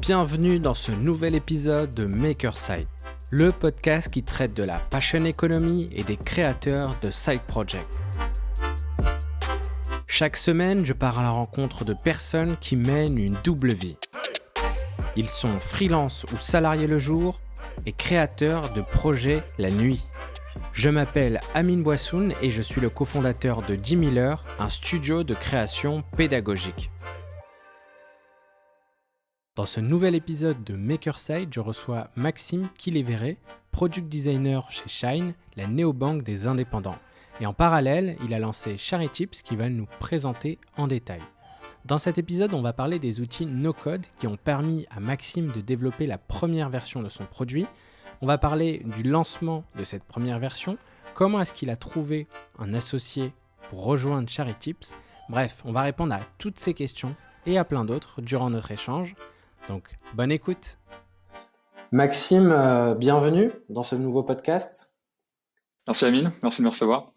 Bienvenue dans ce nouvel épisode de Makerside, le podcast qui traite de la passion economy et des créateurs de side projects. Chaque semaine, je pars à la rencontre de personnes qui mènent une double vie. Ils sont freelance ou salariés le jour et créateurs de projets la nuit. Je m'appelle Amine Boissoun et je suis le cofondateur de 10 000 heures, un studio de création pédagogique. Dans ce nouvel épisode de Makerside, je reçois Maxime Kiléveré, product designer chez Shine, la néobanque des indépendants. Et en parallèle, il a lancé Charityps qui va nous présenter en détail. Dans cet épisode, on va parler des outils no-code qui ont permis à Maxime de développer la première version de son produit. On va parler du lancement de cette première version, comment est-ce qu'il a trouvé un associé pour rejoindre Charityps. Bref, on va répondre à toutes ces questions et à plein d'autres durant notre échange. Donc, bonne écoute. Maxime, bienvenue dans ce nouveau podcast. Merci Amine, merci de me recevoir.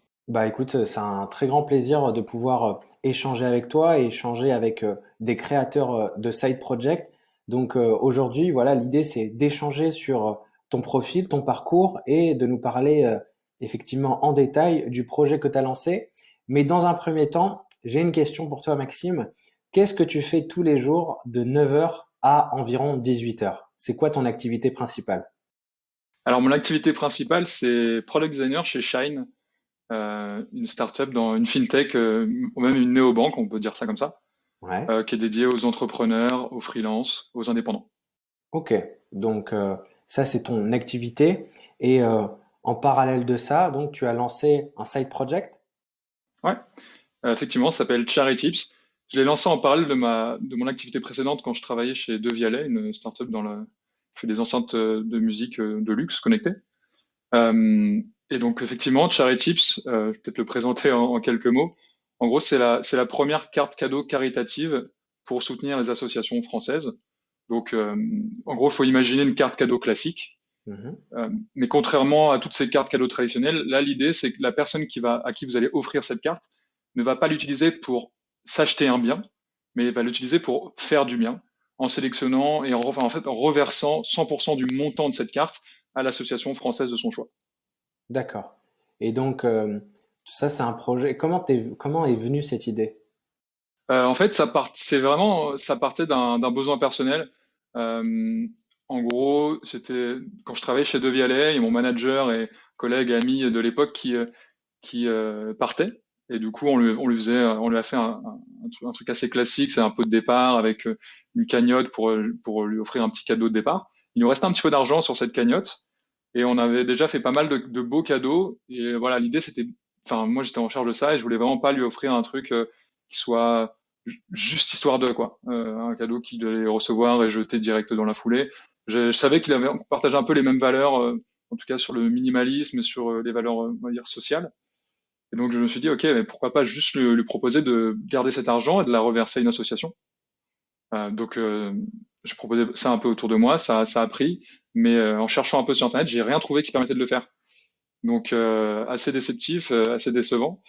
Écoute, c'est un très grand plaisir de pouvoir échanger avec toi et échanger avec des créateurs de side project. Donc aujourd'hui, voilà, l'idée c'est d'échanger sur ton profil, ton parcours et de nous parler effectivement en détail du projet que tu as lancé. Mais dans un premier temps, j'ai une question pour toi Maxime. Qu'est-ce que tu fais tous les jours de 9h à environ 18h? C'est quoi ton activité principale? Alors mon activité principale c'est product designer chez Shine, une startup dans une fintech, ou même une néobanque, on peut dire ça comme ça, Ouais. qui est dédiée aux entrepreneurs, aux freelances, aux indépendants. Ok. Donc ça c'est ton activité et en parallèle de ça, donc tu as lancé un side project? Ouais, effectivement, ça s'appelle Charityps. Je l'ai lancé en parallèle de mon activité précédente quand je travaillais chez Devialet, une startup qui fait des enceintes de musique de luxe connectées. Et donc effectivement, Charityps, je vais peut-être le présenter en quelques mots. En gros, c'est la première carte cadeau caritative pour soutenir les associations françaises. Donc, en gros, il faut imaginer une carte cadeau classique. Mhm. Mais contrairement à toutes ces cartes cadeaux traditionnelles, là, l'idée, c'est que la personne à qui vous allez offrir cette carte ne va pas l'utiliser pour s'acheter un bien, mais va l'utiliser pour faire du bien, en sélectionnant et en fait, en reversant 100% du montant de cette carte à l'association française de son choix. D'accord. Et donc ça c'est un projet. Comment est venue cette idée? En fait, ça partait d'un besoin personnel. Euh, En gros, c'était quand je travaillais chez Devialet et mon manager et collègue et ami de l'époque qui partait. Et du coup, on lui a fait un truc assez classique, c'est un pot de départ avec une cagnotte pour lui offrir un petit cadeau de départ. Il nous restait un petit peu d'argent sur cette cagnotte et on avait déjà fait pas mal de beaux cadeaux. Et voilà, l'idée c'était, enfin, moi j'étais en charge de ça et je voulais vraiment pas lui offrir un truc qui soit juste histoire de quoi, un cadeau qu'il allait recevoir et jeter direct dans la foulée. Je savais on partageait un peu les mêmes valeurs, en tout cas sur le minimalisme et sur les valeurs, on va dire, sociales. Et donc je me suis dit, ok, mais pourquoi pas juste lui proposer de garder cet argent et de la reverser à une association. Donc je proposais ça un peu autour de moi, ça a pris, mais en cherchant un peu sur Internet, j'ai rien trouvé qui permettait de le faire. Donc assez déceptif, assez décevant.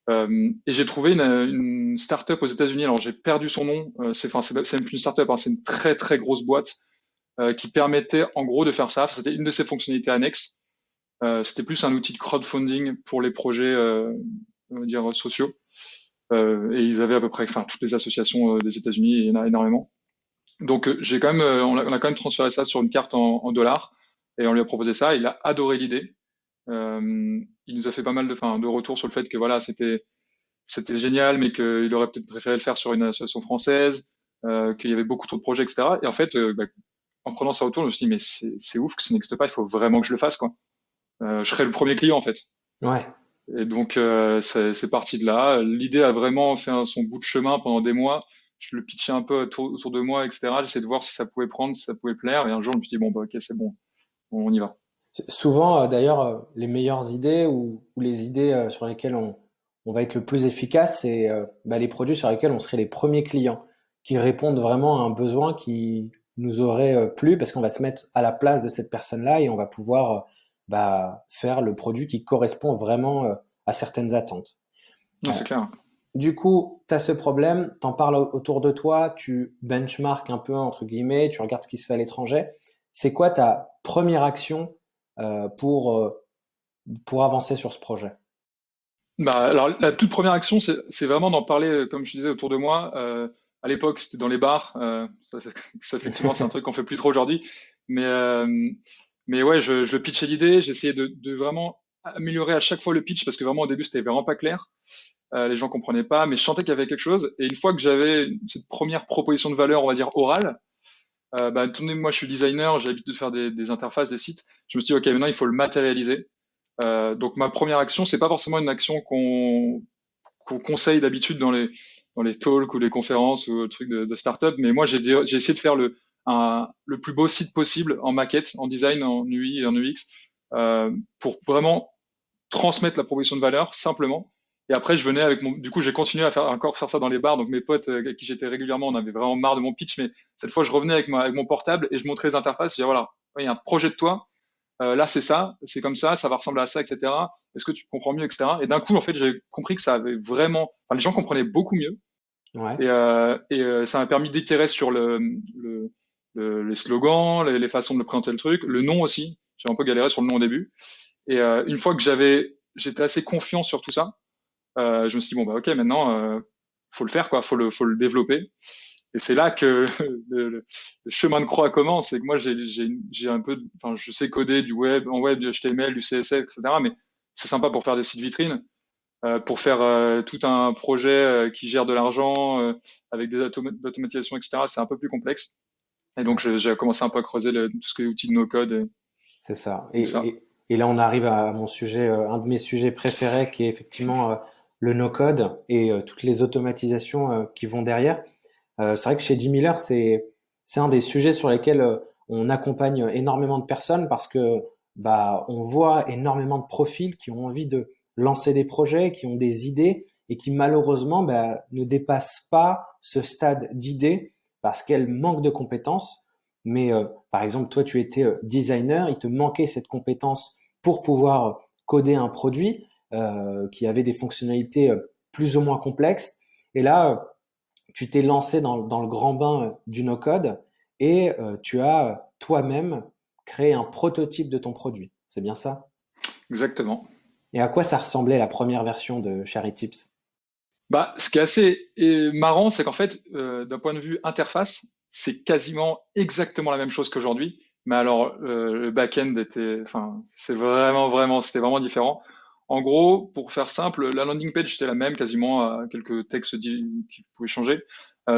Et j'ai trouvé une start-up aux États-Unis. Alors j'ai perdu son nom. C'est même plus une start-up, hein, c'est une très très grosse boîte qui permettait en gros de faire ça. C'était une de ses fonctionnalités annexes. C'était plus un outil de crowdfunding pour les projets, on va dire sociaux. Et ils avaient à peu près, enfin toutes les associations des États-Unis, il y en a énormément. Donc j'ai quand même, on a quand même transféré ça sur une carte en dollars et on lui a proposé ça. Il a adoré l'idée. Il nous a fait pas mal de retours sur le fait que voilà, c'était génial, mais qu'il aurait peut-être préféré le faire sur une association française, qu'il y avait beaucoup trop de projets, etc. Et en fait, en prenant ça autour, je me suis dit, mais c'est ouf que ça n'existe pas, il faut vraiment que je le fasse, quoi. Je serai le premier client, en fait. Ouais. Et donc, c'est parti de là. L'idée a vraiment fait son bout de chemin pendant des mois. Je le pitchais un peu autour de moi, etc. J'essayais de voir si ça pouvait prendre, si ça pouvait plaire. Et un jour, je me suis dit, bon, bah, ok, c'est bon, on y va. Souvent, d'ailleurs, les meilleures idées ou les idées sur lesquelles on va être le plus efficace, c'est les produits sur lesquels on serait les premiers clients, qui répondent vraiment à un besoin qui nous aurait plu, parce qu'on va se mettre à la place de cette personne-là et on va pouvoir faire le produit qui correspond vraiment à certaines attentes. Non, Euh, c'est clair. du coup, tu as ce problème, t'en parles autour de toi, tu benchmarks un peu, entre guillemets, tu regardes ce qui se fait à l'étranger. C'est quoi ta première action euh, pour, euh, pour avancer sur ce projet? Bah, alors, la toute première action, c'est vraiment d'en parler, comme je disais, autour de moi. À l'époque, c'était dans les bars. Ça, effectivement, c'est un truc qu'on fait plus trop aujourd'hui. Mais, euh, mais ouais, je pitchais l'idée. J'essayais de vraiment améliorer à chaque fois le pitch parce que vraiment, au début, c'était vraiment pas clair. Les gens comprenaient pas, mais je sentais qu'il y avait quelque chose. Et une fois que j'avais cette première proposition de valeur, on va dire orale, bah, étant donné que moi, je suis designer, j'ai l'habitude de faire des interfaces, des sites. Je me suis dit, OK, maintenant, il faut le matérialiser. Donc ma première action, c'est pas forcément une action qu'on conseille d'habitude dans les talks ou les conférences ou trucs de start-up, mais moi j'ai essayé de faire le plus beau site possible en maquette, en design, en UI et en UX, pour vraiment transmettre la proposition de valeur simplement. Et après, je venais avec du coup, j'ai continué à encore faire ça dans les bars. Donc mes potes avec qui j'étais régulièrement, on avait vraiment marre de mon pitch, mais cette fois, je revenais avec mon portable et je montrais les interfaces. Je disais voilà, il y a un projet de toi, là c'est ça, c'est comme ça va ressembler à ça, etc. Est-ce que tu comprends mieux, etc. Et d'un coup, en fait, j'ai compris que ça avait vraiment, enfin, les gens comprenaient beaucoup mieux, Ouais. ça m'a permis d'itérer sur les slogans, les façons de présenter le truc, le nom aussi. J'ai un peu galéré sur le nom au début. Et une fois que j'étais assez confiant sur tout ça, je me suis dit bon bah ok, maintenant faut le faire quoi, faut le développer. Et c'est là que le chemin de croix commence. C'est que moi, j'ai un peu, enfin, je sais coder du web, en web, du HTML, du CSS, etc. Mais c'est sympa pour faire des sites vitrines, pour faire tout un projet qui gère de l'argent avec des automatisations, etc. C'est un peu plus complexe. Et donc, j'ai commencé un peu à creuser tout ce qui est outils de no-code et C'est ça. tout ça. Et là, on arrive à mon sujet, un de mes sujets préférés, qui est effectivement le no-code et toutes les automatisations qui vont derrière. C'est vrai que chez Jim Miller, c'est un des sujets sur lesquels on accompagne énormément de personnes parce que bah on voit énormément de profils qui ont envie de lancer des projets, qui ont des idées et qui malheureusement bah, ne dépassent pas ce stade d'idée parce qu'elles manquent de compétences. Mais par exemple, toi, tu étais designer, il te manquait cette compétence pour pouvoir coder un produit qui avait des fonctionnalités plus ou moins complexes. Et là, tu t'es lancé dans le grand bain du no-code et tu as toi-même créé un prototype de ton produit. C'est bien ça? Exactement. Et à quoi ça ressemblait la première version de Shary Tips? Bah, ce qui est assez marrant, c'est qu'en fait, d'un point de vue interface, c'est quasiment exactement la même chose qu'aujourd'hui. Mais alors, le back-end était, enfin, c'était vraiment différent. En gros, pour faire simple, la landing page était la même, quasiment, quelques textes qui pouvaient changer.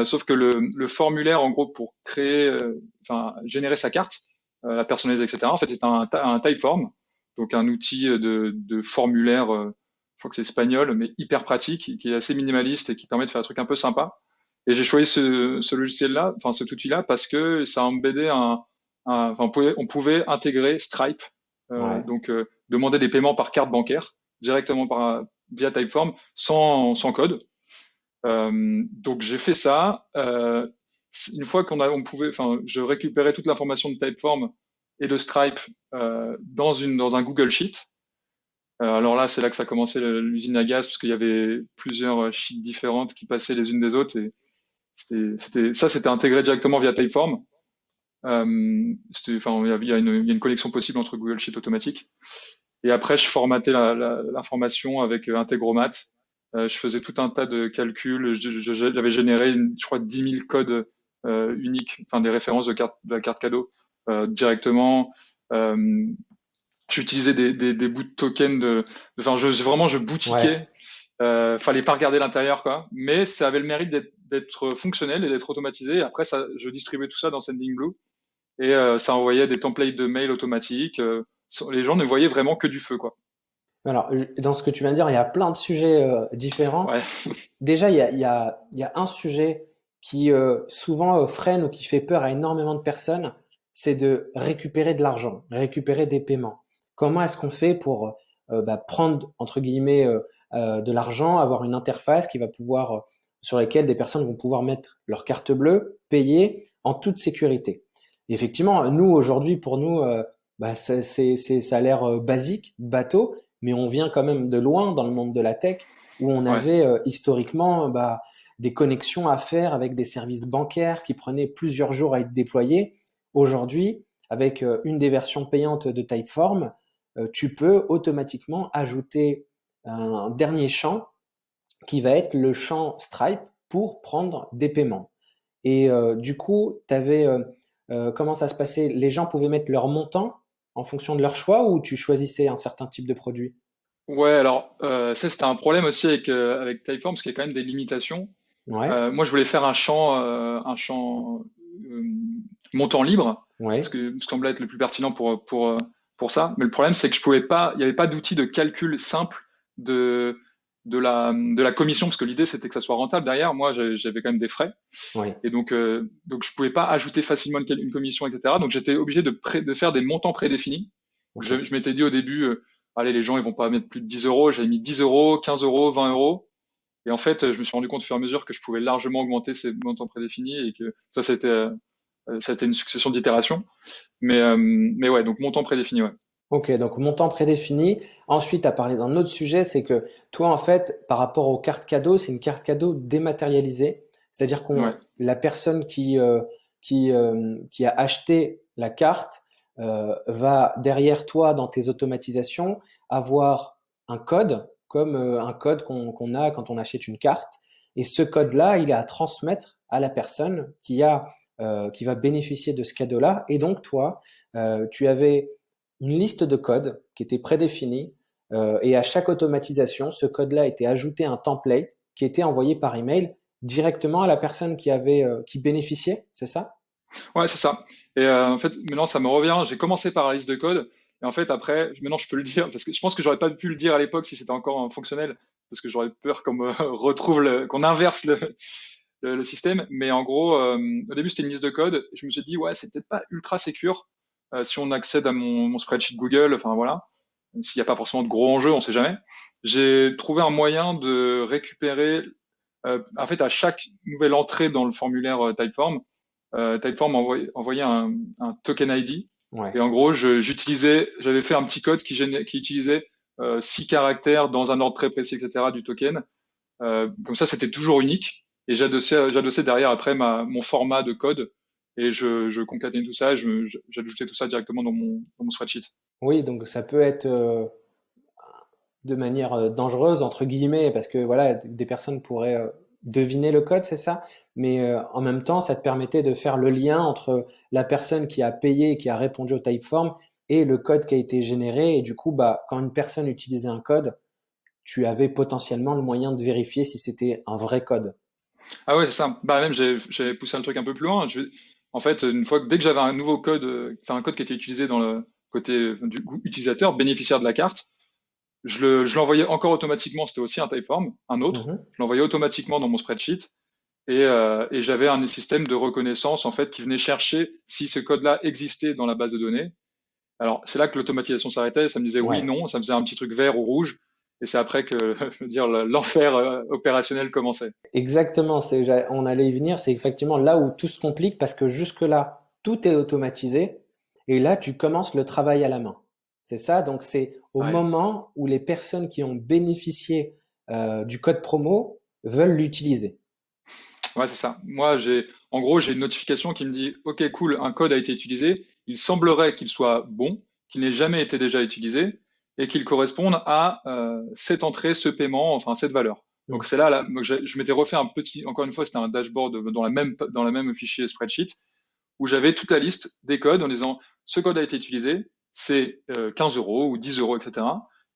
Sauf que le formulaire, en gros, pour créer, enfin, générer sa carte, la personnaliser, etc., en fait, c'est un Typeform, donc un outil de formulaire. Je crois que c'est espagnol, mais hyper pratique, qui est assez minimaliste et qui permet de faire un truc un peu sympa. Et j'ai choisi ce logiciel-là, enfin cet outil-là, parce que ça embêtait enfin, on pouvait intégrer Stripe, Ouais. donc demander des paiements par carte bancaire directement via Typeform sans code. Donc j'ai fait ça. Une fois on pouvait, enfin, je récupérais toute l'information de Typeform et de Stripe dans un Google Sheet. Alors là, c'est là que ça commençait l'usine à gaz, parce qu'il y avait plusieurs sheets différentes qui passaient les unes des autres, et c'était intégré directement via Typeform. Enfin, il y a une connexion possible entre Google Sheet automatique. Et après, je formatais l'information avec Integromat. Je faisais tout un tas de calculs. J'avais généré, je crois, 10 000 codes uniques, enfin des références de la carte cadeau directement. Euh, J'utilisais des bouts de tokens enfin, vraiment, je Ouais. boutiquais. Fallait pas regarder l'intérieur, quoi. Mais ça avait le mérite d'être fonctionnel et d'être automatisé. Après, ça, je distribuais tout ça dans Sendingblue et ça envoyait des templates de mail automatiques. Les gens ne voyaient vraiment que du feu, quoi. Alors, dans ce que tu viens de dire, il y a plein de sujets différents. Ouais, Déjà, il y a un sujet qui souvent freine ou qui fait peur à énormément de personnes, c'est de récupérer de l'argent, récupérer des paiements. Comment est-ce qu'on fait pour bah, prendre entre guillemets de l'argent, avoir une interface qui va pouvoir sur laquelle des personnes vont pouvoir mettre leur carte bleue, payer en toute sécurité. Et effectivement, nous aujourd'hui, pour nous, bah, ça a l'air basique, bateau, mais on vient quand même de loin dans le monde de la tech où on Ouais. avait historiquement des connexions à faire avec des services bancaires qui prenaient plusieurs jours à être déployés. Aujourd'hui, avec une des versions payantes de Typeform, tu peux automatiquement ajouter un dernier champ qui va être le champ Stripe pour prendre des paiements. Et du coup, comment ça se passait? Les gens pouvaient mettre leur montant en fonction de leur choix ou tu choisissais un certain type de produit? Ouais, alors ça c'était un problème aussi avec Typeform parce qu'il y a quand même des limitations. Ouais, Moi je voulais faire un champ euh, montant libre, ouais, ce qui semblait être le plus pertinent pour ça. Mais le problème c'est que je pouvais pas, il n'y avait pas d'outil de calcul simple de de la commission parce que l'idée c'était que ça soit rentable derrière. Moi j'avais quand même des frais ouais. et donc je pouvais pas ajouter facilement une commission, etc. Donc j'étais obligé de faire des montants prédéfinis. Ok. Je m'étais dit au début, allez, les gens, ils vont pas mettre plus de 10 euros. J'avais mis 10 euros, 15 euros, 20 euros. Et en fait, je me suis rendu compte au fur et à mesure que je pouvais largement augmenter ces montants prédéfinis et que ça, c'était une succession d'itérations. Mais ouais, donc montant prédéfini, ouais. Ok, donc montant prédéfini. Ensuite, tu as parlé d'un autre sujet, c'est que toi, en fait, par rapport aux cartes cadeaux, c'est une carte cadeau dématérialisée. C'est-à-dire Ouais, la personne qui a acheté la carte va derrière toi dans tes automatisations avoir un code, comme un code qu'on a quand on achète une carte. Et ce code-là, il est à transmettre à la personne qui va bénéficier de ce cadeau-là. Et donc, toi, tu avais une liste de codes qui était prédéfinie et à chaque automatisation, ce code-là était ajouté à un template qui était envoyé par email directement à la personne qui bénéficiait, c'est ça? ouais, c'est ça. Et en fait, maintenant, ça me revient. J'ai commencé par la liste de code. Et en fait, après, maintenant, je peux le dire parce que je pense que j'aurais pas pu le dire à l'époque si c'était encore fonctionnel, parce que j'aurais peur qu'on me retrouve qu'on inverse le système. Mais en gros, au début, c'était une liste de code. Je me suis dit, ouais, c'est peut-être pas ultra secure si on accède à mon spreadsheet Google. Enfin, voilà. S'il n'y a pas forcément de gros enjeux, on sait jamais. J'ai trouvé un moyen de récupérer, en fait, à chaque nouvelle entrée dans le formulaire Typeform envoyait un token ID. Ouais. Et en gros, j'avais fait un petit code qui utilisait 6 caractères dans un ordre très précis, etc. du token. Comme ça, c'était toujours unique. Et j'adossais derrière après mon format de code et je concaténais tout ça. J'ajoutais tout ça directement dans mon spreadsheet. Oui, donc ça peut être de manière dangereuse entre guillemets parce que voilà, des personnes pourraient deviner le code, c'est ça. Mais en même temps, ça te permettait de faire le lien entre la personne qui a payé, qui a répondu au Typeform et le code qui a été généré. Et du coup, quand une personne utilisait un code, tu avais potentiellement le moyen de vérifier si c'était un vrai code. Ah ouais, c'est ça. Bah même j'avais poussé un truc un peu plus loin. En fait, dès que j'avais un nouveau code, enfin un code qui était utilisé dans le côté du utilisateur, bénéficiaire de la carte, je l'envoyais encore automatiquement. C'était aussi un Typeform, un autre. Mhm. Je l'envoyais automatiquement dans mon spreadsheet et j'avais un système de reconnaissance en fait qui venait chercher si ce code-là existait dans la base de données. Alors c'est là que l'automatisation s'arrêtait. Ça me disait oui, Ouais, non. Ça me faisait un petit truc vert ou rouge. Et c'est après que, je veux dire, l'enfer opérationnel commençait. exactement. On allait y venir. C'est effectivement là où tout se complique parce que jusque-là, tout est automatisé et là, tu commences le travail à la main. C'est ça. Donc, c'est au Ouais. moment où les personnes qui ont bénéficié du code promo veulent l'utiliser. Ouais, c'est ça. Moi, en gros, j'ai une notification qui me dit, OK, cool, un code a été utilisé. Il semblerait qu'il soit bon, qu'il n'ait jamais été déjà utilisé et qu'il corresponde à cette entrée, ce paiement, enfin cette valeur. Donc Mm. c'est là, donc je m'étais refait encore une fois, c'était un dashboard dans la même fichier spreadsheet où j'avais toute la liste des codes en disant, ce code a été utilisé, c'est 15 euros ou 10 euros, etc.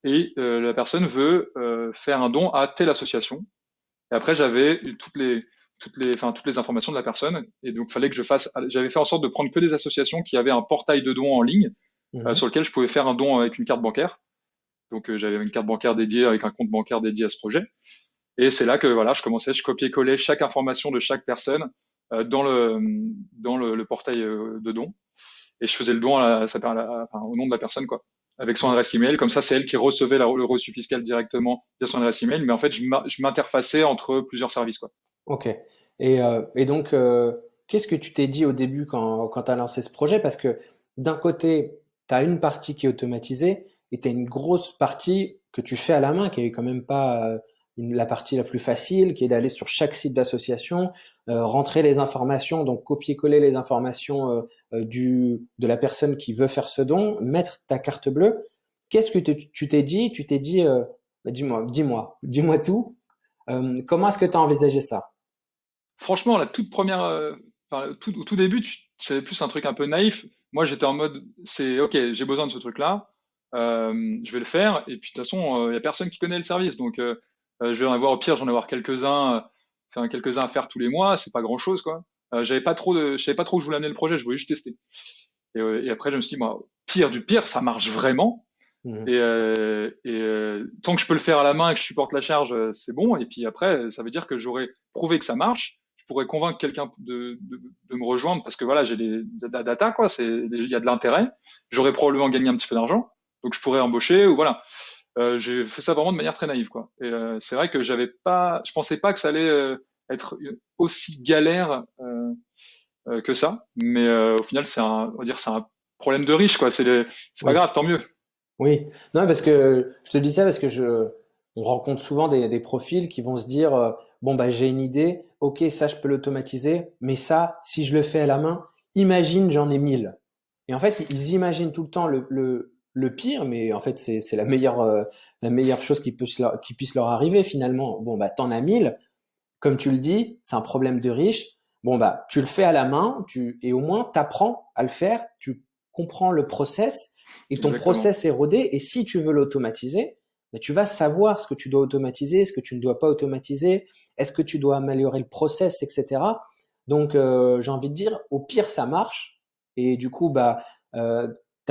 Et la personne veut faire un don à telle association. Et après, j'avais toutes les informations de la personne. Et donc, fallait que j'avais fait en sorte de prendre que des associations qui avaient un portail de dons en ligne, Mhm. sur lequel je pouvais faire un don avec une carte bancaire. Donc, j'avais une carte bancaire dédiée avec un compte bancaire dédié à ce projet. Et c'est là que, voilà, je copiais-collais chaque information de chaque personne, dans le portail de don. Et je faisais le don enfin, au nom de la personne, quoi. Avec son adresse email. Comme ça, c'est elle qui recevait le reçu fiscal directement via son adresse email. Mais en fait, je m'interfaçais entre plusieurs services, quoi. Ok. Et donc, qu'est-ce que tu t'es dit au début quand tu as lancé ce projet? Parce que d'un côté, tu as une partie qui est automatisée et tu as une grosse partie que tu fais à la main, qui est quand même pas la partie la plus facile, qui est d'aller sur chaque site d'association, rentrer les informations, donc copier-coller les informations de la personne qui veut faire ce don, mettre ta carte bleue. Qu'est-ce que tu t'es dit? Tu t'es dit, bah, dis-moi tout. Comment est-ce que tu as envisagé ça? Franchement, la toute première, au tout début, c'est plus un truc un peu naïf. Moi, j'étais en mode, c'est OK, j'ai besoin de ce truc-là, je vais le faire. Et puis de toute façon, il y a personne qui connaît le service, donc je vais en avoir au pire, j'en ai avoir quelques-uns à faire tous les mois. C'est pas grand-chose, quoi. Je savais pas trop où je voulais amener le projet, je voulais juste tester. Et après, je me suis dit, moi, pire du pire, ça marche vraiment. Mhm. Tant que je peux le faire à la main et que je supporte la charge, c'est bon. Et puis après, ça veut dire que j'aurais prouvé que ça marche. Je pourrais convaincre quelqu'un de me rejoindre parce que voilà, j'ai de la data, quoi. Il y a de l'intérêt. J'aurais probablement gagné un petit peu d'argent. Donc je pourrais embaucher ou voilà. J'ai fait ça vraiment de manière très naïve, quoi. C'est vrai que je pensais pas que ça allait être aussi galère que ça. Mais au final, on va dire, c'est un problème de riche, quoi. C'est pas Oui. grave, tant mieux. Oui, non, parce que je te dis ça parce que on rencontre souvent des profils qui vont se dire, bon, bah, j'ai une idée, ok, ça, je peux l'automatiser, mais ça, si je le fais à la main, imagine, j'en ai 1000. Et en fait, ils imaginent tout le temps le pire, mais en fait, c'est la meilleure chose qui puisse leur arriver finalement. Bon, bah, t'en as 1000, comme tu le dis, c'est un problème de riche. Bon, bah, tu le fais à la main, et au moins, t'apprends à le faire, tu comprends le process, et ton Exactement. process est rodé. Et si tu veux l'automatiser, bah, tu vas savoir ce que tu dois automatiser, ce que tu ne dois pas automatiser, est-ce que tu dois améliorer le process, etc. Donc, j'ai envie de dire, au pire, ça marche. Et du coup, bah, tu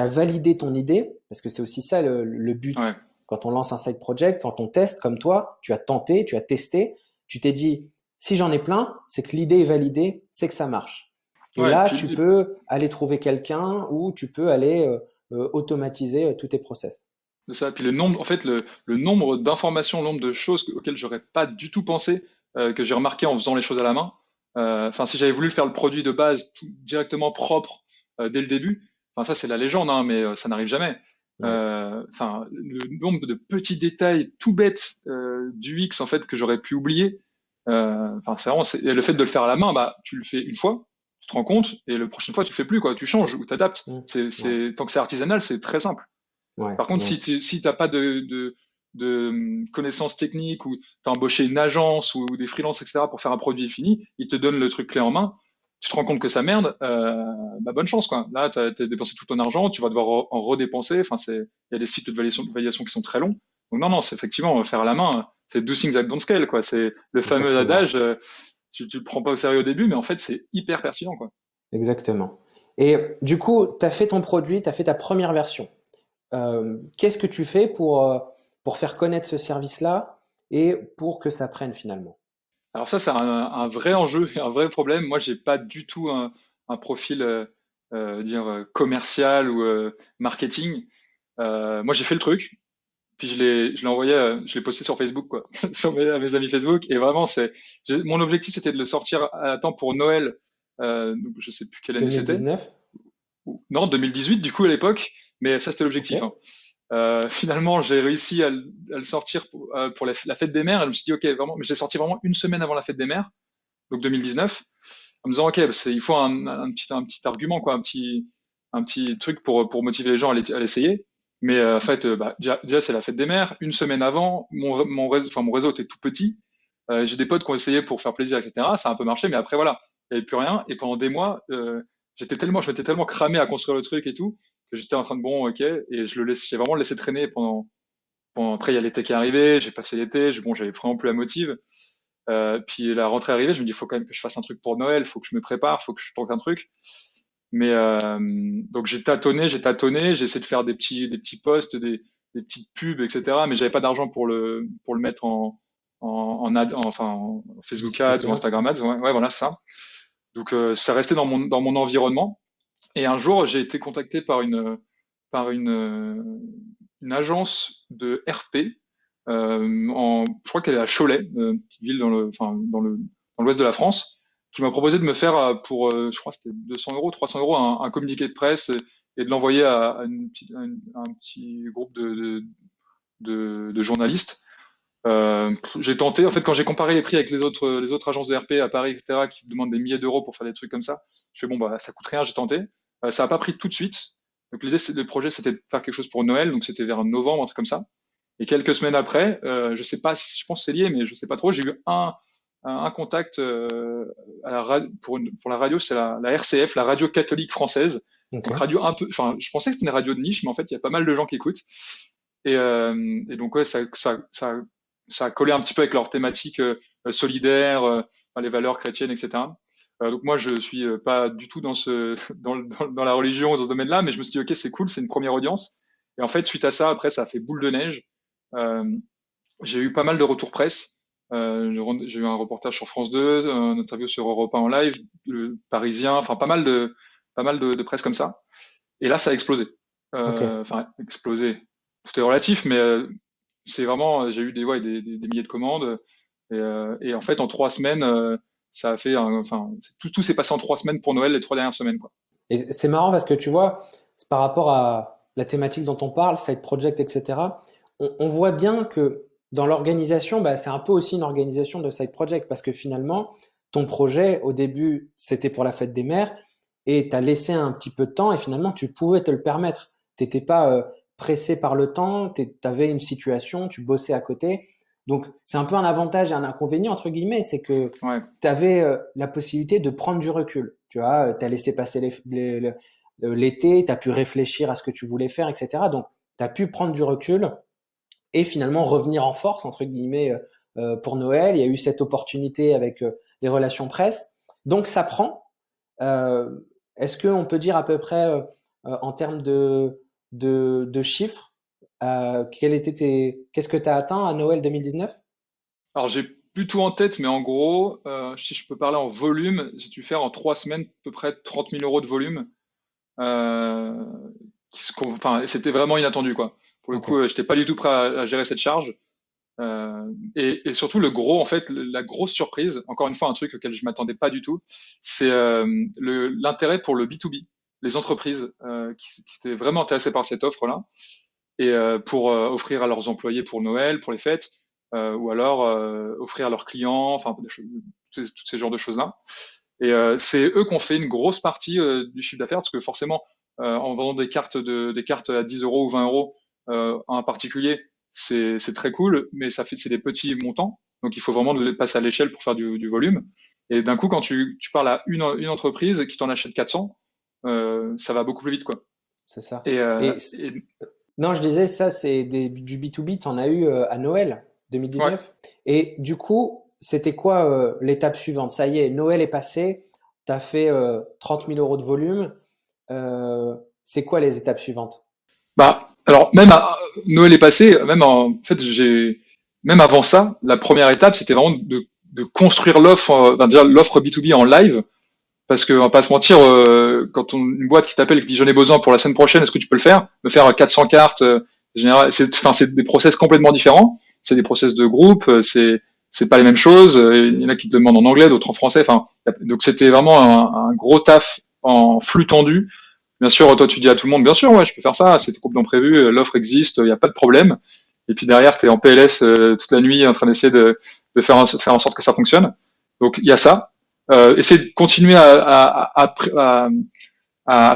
as validé ton idée, parce que c'est aussi ça le but. Ouais. Quand on lance un side project, quand on teste comme toi, tu as tenté, tu as testé, tu t'es dit, si j'en ai plein, c'est que l'idée est validée, c'est que ça marche. Et Ouais, là, puis tu peux aller trouver quelqu'un ou tu peux aller automatiser tous tes process. ça, puis le nombre, en fait, le nombre d'informations, le nombre de choses auxquelles j'aurais pas du tout pensé, que j'ai remarqué en faisant les choses à la main. Enfin, si j'avais voulu faire le produit de base tout directement propre dès le début, enfin ça c'est la légende, hein, mais ça n'arrive jamais. Ouais. Enfin, le nombre de petits détails tout bêtes du X en fait que j'aurais pu oublier. Enfin, c'est vraiment, et le fait de le faire à la main, bah tu le fais une fois, tu te rends compte, et la prochaine fois tu le fais plus quoi, tu changes ou t'adaptes. Mm. Ouais. Tant que c'est artisanal, c'est très simple. Ouais. Par contre, Donc, si t'as pas de connaissances techniques ou t'as embauché une agence ou des freelances, etc., pour faire un produit fini, ils te donnent le truc clé en main, tu te rends compte que ça merde, bah bonne chance, quoi. Là, t'as dépensé tout ton argent, tu vas devoir en redépenser. Enfin, il y a des cycles de validation qui sont très longs. Donc non, non, c'est effectivement faire à la main, c'est do things that don't scale, quoi. C'est le fameux exactement. adage, tu le prends pas au sérieux au début, mais en fait, c'est hyper pertinent, quoi. Exactement. Et du coup, tu as fait ton produit, tu as fait ta première version. Qu'est-ce que tu fais pour faire connaître ce service-là et pour que ça prenne finalement? Alors ça, c'est un vrai enjeu, et un vrai problème. Moi, j'ai pas du tout un profil commercial ou marketing. Moi, j'ai fait le truc, puis je l'ai envoyé, je l'ai posté sur Facebook, quoi, à mes amis Facebook. Et vraiment, mon objectif, c'était de le sortir à temps pour Noël. Donc je sais plus quelle année c'était. 2019? Non, 2018 du coup à l'époque. Mais ça, c'était Ok. l'objectif, hein. Finalement, j'ai réussi à le sortir pour la fête des mères. Et je me suis dit, ok, vraiment, mais je l'ai sorti vraiment une semaine avant la fête des mères, donc 2019, en me disant, ok, il faut un petit argument, quoi, un petit truc pour motiver les gens à l'essayer. Mais en fait, bah, déjà, c'est la fête des mères. Une semaine avant, mon réseau était tout petit. J'ai des potes qui ont essayé pour faire plaisir, etc. Ça a un peu marché, mais après, voilà, il n'y avait plus rien. Et pendant des mois, je m'étais tellement cramé à construire le truc et tout, que j'étais en train de bon, ok, et j'ai vraiment laissé traîner après, il y a l'été qui est arrivé, j'ai passé l'été, bon, j'avais vraiment plus la motive. Puis la rentrée arrivée, je me dis, il faut quand même que je fasse un truc pour Noël, il faut que je me prépare, il faut que je tente un truc. Mais donc j'ai tâtonné, j'ai essayé de faire des petits posts, des petites pubs, etc. Mais j'avais pas d'argent pour le mettre enfin, en Facebook Publicité Ads ou payante? Instagram Ads. Ouais, ouais, voilà, c'est ça. Donc ça restait dans mon environnement. Et un jour, j'ai été contacté une agence de RP. Je crois qu'elle est à Cholet, une petite ville enfin, dans l'ouest de la France, qui m'a proposé de me faire je crois que c'était 200 euros, 300 euros, un communiqué de presse et de l'envoyer à un petit groupe de journalistes J'ai tenté, en fait, quand j'ai comparé les prix avec les autres agences de RP à Paris, etc., qui demandent des milliers d'euros pour faire des trucs comme ça, je fais bon, bah, ça coûte rien, j'ai tenté. Ça a pas pris tout de suite. Donc l'idée, le projet, c'était de faire quelque chose pour Noël, donc c'était vers novembre, un truc comme ça. Et quelques semaines après, je sais pas, je pense que c'est lié, mais je sais pas trop. J'ai eu un contact pour la radio, c'est la RCF, la radio catholique française. Donc Ok. radio un peu, enfin, je pensais que c'était une radio de niche, mais en fait, il y a pas mal de gens qui écoutent. Et donc ouais, ça a collé un petit peu avec leur thématique solidaire, enfin, les valeurs chrétiennes, etc. Donc moi, je suis pas du tout dans dans la religion, dans ce domaine-là, mais je me suis dit, ok, c'est cool, c'est une première audience. Et en fait, suite à ça, après, ça a fait boule de neige. Euh, j'ai eu pas mal de retours presse. J'ai eu un reportage sur France 2, une interview sur Europe 1 en live, le Parisien, enfin pas mal de presse comme ça. Et là, ça a explosé. Ok. Enfin, explosé. Tout est relatif, mais c'est vraiment, j'ai eu ouais, des milliers de commandes. Et en fait, en 3 semaines, ça a fait, enfin, tout s'est passé en 3 semaines pour Noël, les 3 dernières semaines, quoi. Et c'est marrant parce que tu vois, par rapport à la thématique dont on parle, side project, etc., on voit bien que dans l'organisation, bah, c'est un peu aussi une organisation de side project parce que finalement, ton projet, au début, c'était pour la fête des mères et tu as laissé un petit peu de temps et finalement, tu pouvais te le permettre. T'étais pas pressé par le temps, tu avais une situation, tu bossais à côté. Donc, c'est un peu un avantage et un inconvénient, entre guillemets, c'est que Ouais, tu avais la possibilité de prendre du recul. Tu vois, tu as laissé passer l'été, tu as pu réfléchir à ce que tu voulais faire, etc. Donc, tu as pu prendre du recul et finalement revenir en force, entre guillemets, pour Noël. Il y a eu cette opportunité avec des relations presse. Donc, ça prend. Euh, Est-ce qu'on peut dire à peu près, en termes de chiffres, qu'est-ce que tu as atteint à Noël 2019? alors j'ai plus tout en tête, mais en gros, si je peux parler en volume, j'ai dû faire en 3 semaines à peu près 30 000 euros de volume. Euh, enfin, c'était vraiment inattendu, quoi. Pour le Ok. coup, j'étais pas du tout prêt à gérer cette charge. Et surtout le gros, en fait, la grosse surprise, encore une fois un truc auquel je m'attendais pas du tout, c'est l'intérêt pour le B2B, les entreprises qui étaient vraiment intéressées par cette offre-là, et pour offrir à leurs employés pour Noël, pour les fêtes, ou alors offrir à leurs clients, enfin tous ces genres de choses-là. Et c'est eux qui ont fait une grosse partie du chiffre d'affaires, parce que forcément, en vendant des cartes à 10 euros ou 20 euros à un particulier, c'est très cool, mais c'est des petits montants. Donc il faut vraiment les passer à l'échelle pour faire du volume. Et d'un coup, quand tu parles à une entreprise qui t'en achète 400, ça va beaucoup plus vite, quoi. C'est ça. Et, Et non, je disais ça, c'est du B2B, t'en as eu à Noël ouais. 2019. Et du coup, c'était quoi l'étape suivante? Ça y est, Noël est passé, t'as fait 30 000 euros de volume. C'est quoi les étapes suivantes? Bah, alors Noël est passé, en fait, même avant ça, la première étape, c'était vraiment de construire l'offre, déjà l'offre B2B en live. Parce que on va pas se mentir, une boîte qui t'appelle et qui dit j'en ai besoin pour la semaine prochaine, est-ce que tu peux le faire? Me faire 400 cartes, général, c'est des process complètement différents. C'est des process de groupe, c'est pas les mêmes choses. Il y en a qui te demandent en anglais, d'autres en français. Enfin, donc c'était vraiment un gros taf en flux tendu. Bien sûr, toi tu dis à tout le monde, bien sûr, ouais, je peux faire ça. C'était complètement prévu, l'offre existe, il n'y a pas de problème. Et puis derrière, tu es en PLS toute la nuit en train d'essayer de faire en sorte que ça fonctionne. Donc il y a ça. Essayer de continuer à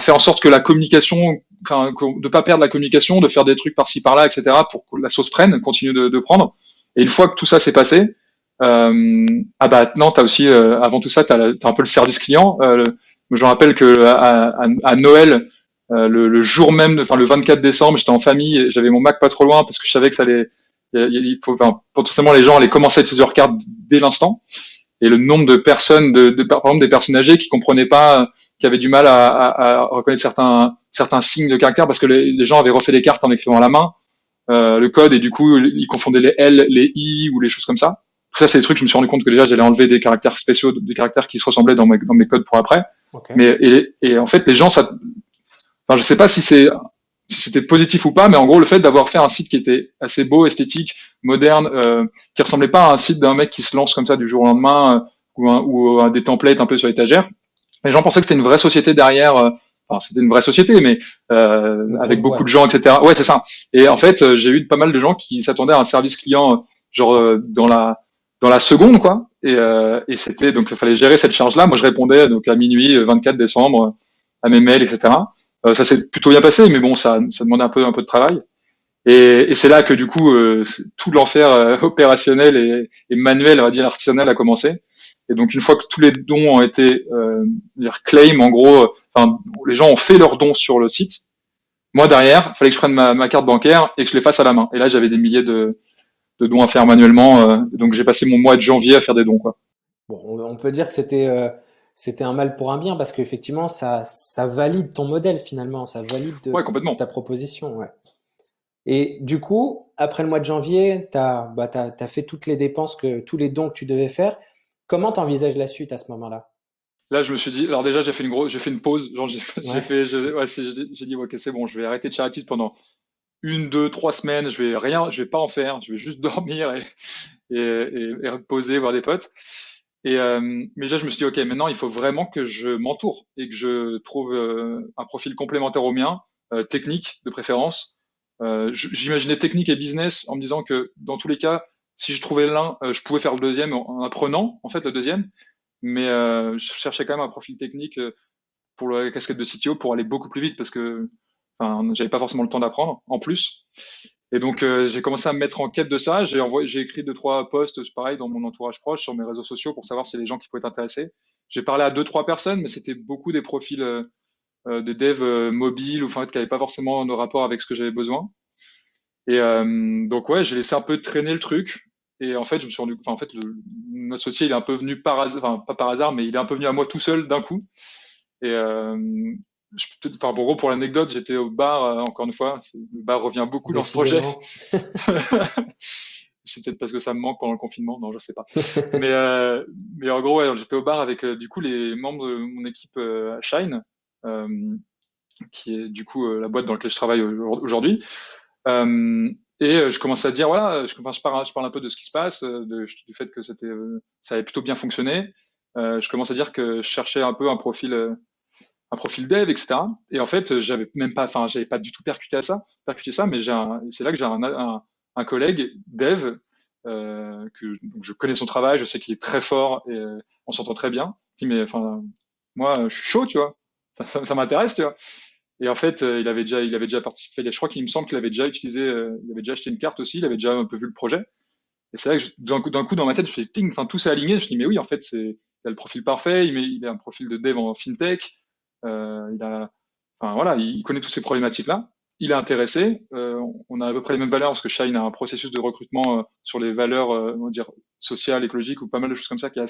faire en sorte que la communication, enfin, de pas perdre la communication, de faire des trucs par-ci par-là, etc., pour que la sauce prenne, continue de prendre. Et une fois que tout ça s'est passé, ah bah non, t'as aussi, avant tout ça, t'as un peu le service client. Je me rappelle que à Noël, le jour même, enfin le 24 décembre, j'étais en famille, j'avais mon Mac pas trop loin parce que je savais que ça allait, enfin, potentiellement les gens allaient commencer à utiliser leur carte dès l'instant. Et le nombre de personnes, par exemple des personnes âgées qui comprenaient pas, qui avaient du mal à reconnaître certains signes de caractère parce que les gens avaient refait les cartes en écrivant à la main le code et du coup ils confondaient les L, les I ou les choses comme ça. Tout ça c'est des trucs, je me suis rendu compte que déjà j'allais enlever des caractères spéciaux, des caractères qui se ressemblaient dans mes codes pour après. Ok. Et en fait les gens, enfin je sais pas si c'était positif ou pas, mais en gros le fait d'avoir fait un site qui était assez beau, esthétique, moderne, qui ressemblait pas à un site d'un mec qui se lance comme ça du jour au lendemain ou à des templates un peu sur l'étagère. Les gens pensaient que c'était une vraie société derrière. Enfin, c'était une vraie société, mais Une grosse avec beaucoup de boîte. gens, etc. Ouais, c'est ça. Et en fait, j'ai eu pas mal de gens qui s'attendaient à un service client genre dans la seconde, quoi. Et c'était donc il fallait gérer cette charge-là. Moi, je répondais donc à minuit 24 décembre à mes mails, etc. Ça s'est plutôt bien passé, mais bon, ça demandait un peu de travail. Et c'est là que du coup, tout l'enfer opérationnel et manuel, on va dire artisanal, a commencé. Et donc une fois que tous les dons ont été claim, en gros, enfin les gens ont fait leurs dons sur le site. Moi derrière, il fallait que je prenne ma carte bancaire et que je les fasse à la main. Et là, j'avais des milliers de dons à faire manuellement. Donc j'ai passé mon mois de janvier à faire des dons, quoi. Bon, on peut dire que c'était un mal pour un bien parce qu'effectivement, ça valide ton modèle finalement, ça valide Ouais, complètement. ta proposition. Ouais. Et du coup, après le mois de janvier, t'as fait toutes les dépenses tous les dons que tu devais faire. Comment t'envisages la suite à ce moment-là? Là, je me suis dit, alors déjà, j'ai fait une pause. Genre, Ouais. ouais, j'ai dit, ok, c'est bon, je vais arrêter de charity pendant une, deux, 3 semaines. Je vais pas en faire. Je vais juste dormir et reposer, voir des potes. Mais déjà, je me suis dit, ok, maintenant, il faut vraiment que je m'entoure et que je trouve un profil complémentaire au mien, technique de préférence. J'imaginais technique et business en me disant que dans tous les cas, si je trouvais l'un, je pouvais faire le deuxième en apprenant en fait le deuxième. Mais je cherchais quand même un profil technique pour la casquette de CTO pour aller beaucoup plus vite parce que enfin, j'avais pas forcément le temps d'apprendre en plus. Et donc j'ai commencé à me mettre en quête de ça. J'ai écrit 2, 3 posts, pareil, dans mon entourage proche, sur mes réseaux sociaux pour savoir s'il y a des gens qui pouvaient être intéressés. J'ai parlé à 2, 3 personnes, mais c'était beaucoup des profils de dev mobiles ou en fait, qui n'avaient pas forcément de rapport avec ce que j'avais besoin. Et donc ouais, j'ai laissé un peu traîner le truc. Et en fait, je me suis rendu, enfin en fait, mon associé il est un peu venu par hasard, enfin pas par hasard, mais il est un peu venu à moi tout seul d'un coup. Et enfin pour gros pour l'anecdote, j'étais au bar encore une fois. Le bar revient beaucoup dans ce projet. Décidément. C'est peut-être parce que ça me manque pendant le confinement, non, je sais pas. Mais mais en gros, ouais, j'étais au bar avec du coup les membres de mon équipe à Shine, euh, qui est du coup la boîte dans laquelle je travaille aujourd'hui. Euh, et je commence à dire voilà, enfin, je parle un peu de ce qui se passe, du fait que ça avait plutôt bien fonctionné. Je commence à dire que je cherchais un peu un profil dev, etc. Et en fait, j'avais pas du tout percuté ça, mais c'est là que j'ai un collègue dev donc je connais son travail, je sais qu'il est très fort et on s'entend très bien. Il dit mais enfin moi je suis chaud, tu vois, ça m'intéresse, tu vois. Et en fait, il avait déjà participé. Je crois qu'il me semble qu'il avait déjà utilisé, il avait déjà acheté une carte aussi, il avait déjà un peu vu le projet. Et c'est là que d'un coup dans ma tête, je me suis dit, ting, enfin tout s'est aligné. Je me suis dit mais oui, en fait il a le profil parfait, il a un profil de dev en fintech, il a, enfin voilà, il connaît toutes ces problématiques-là. Il est intéressé. On a à peu près les mêmes valeurs parce que Shine a un processus de recrutement sur les valeurs, on va dire sociales, écologiques ou pas mal de choses comme ça qui est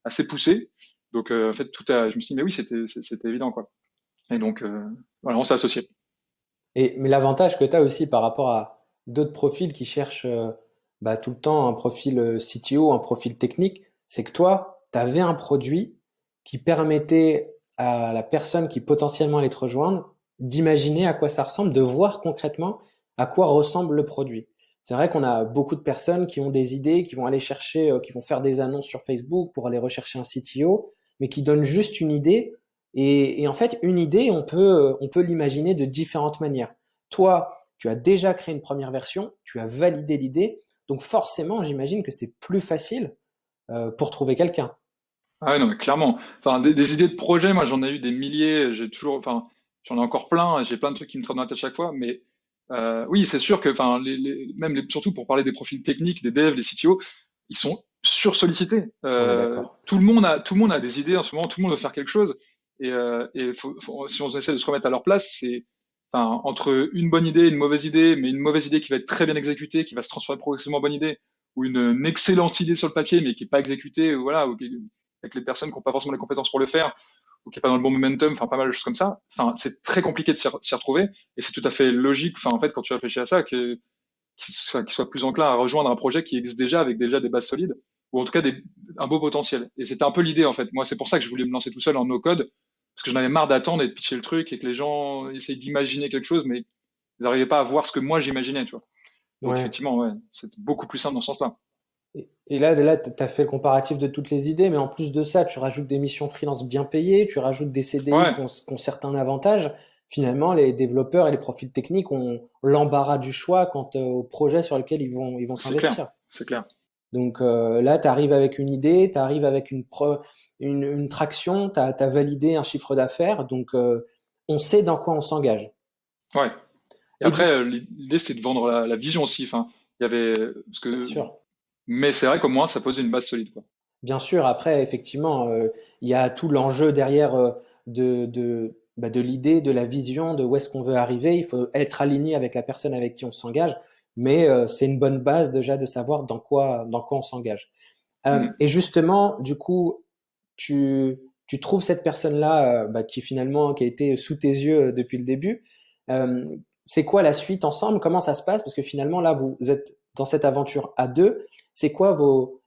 assez poussé. Donc en fait je me suis dit mais oui, c'était évident quoi. Et donc voilà, on s'est associés. Mais l'avantage que tu as aussi par rapport à d'autres profils qui cherchent tout le temps un profil CTO, un profil technique, c'est que toi, tu avais un produit qui permettait à la personne qui potentiellement allait te rejoindre d'imaginer à quoi ça ressemble, de voir concrètement à quoi ressemble le produit. C'est vrai qu'on a beaucoup de personnes qui ont des idées, qui vont aller chercher, qui vont faire des annonces sur Facebook pour aller rechercher un CTO, mais qui donnent juste une idée et en fait, une idée, on peut l'imaginer de différentes manières. Toi, tu as déjà créé une première version, tu as validé l'idée, donc forcément, j'imagine que c'est plus facile pour trouver quelqu'un. Ah ouais, non, mais clairement. Enfin, des idées de projet, moi, j'en ai eu des milliers. Enfin, j'en ai encore plein. J'ai plein de trucs qui me trottent dans la tête à chaque fois. Mais oui, c'est sûr que, enfin, surtout pour parler des profils techniques, des devs, les CTO, ils sont sursollicités. On est d'accord. Tout le monde a des idées en ce moment. Tout le monde veut faire quelque chose. Si on essaie de se remettre à leur place, enfin, entre une bonne idée et une mauvaise idée, mais une mauvaise idée qui va être très bien exécutée, qui va se transformer progressivement en bonne idée, ou une excellente idée sur le papier, mais qui est pas exécutée, ou voilà, avec les personnes qui n'ont pas forcément les compétences pour le faire, ou qui n'est pas dans le bon momentum, enfin pas mal de choses comme ça. Enfin, c'est très compliqué de s'y retrouver, et c'est tout à fait logique. Enfin, en fait, quand tu réfléchis à ça, qu'il soit plus enclin à rejoindre un projet qui existe déjà avec déjà des bases solides, ou en tout cas un beau potentiel. Et c'était un peu l'idée en fait. Moi, c'est pour ça que je voulais me lancer tout seul en no code, parce que j'en avais marre d'attendre et de pitcher le truc et que les gens essayent d'imaginer quelque chose, mais ils n'arrivaient pas à voir ce que moi j'imaginais, tu vois. Donc Ouais. effectivement, ouais, c'est beaucoup plus simple dans ce sens-là. Et là, tu as fait le comparatif de toutes les idées, mais en plus de ça, tu rajoutes des missions freelance bien payées, tu rajoutes des CDI Ouais, qui ont certains avantages. Finalement, les développeurs et les profils techniques ont l'embarras du choix quant au projet sur lequel ils vont c'est clair. s'investir. c'est clair. Donc là, tu arrives avec une idée, tu arrives avec une traction, tu as validé un chiffre d'affaires, donc on sait dans quoi on s'engage. Ouais. Et Et du après, coup, l'idée, c'était de vendre la vision aussi. Enfin, il y avait, parce bien que, sûr. mais c'est vrai qu'au moins, ça posait une base solide, quoi. Bien sûr, après, effectivement, il y a tout l'enjeu derrière de l'idée, de la vision, de où est-ce qu'on veut arriver. Il faut être aligné avec la personne avec qui on s'engage, mais c'est une bonne base déjà de savoir dans quoi on s'engage. Mm. Et justement, du coup, tu trouves cette personne-là qui a été sous tes yeux depuis le début. Euh, c'est quoi la suite ensemble? Comment ça se passe? Parce que finalement, là, vous êtes dans cette aventure à deux. C'est quoi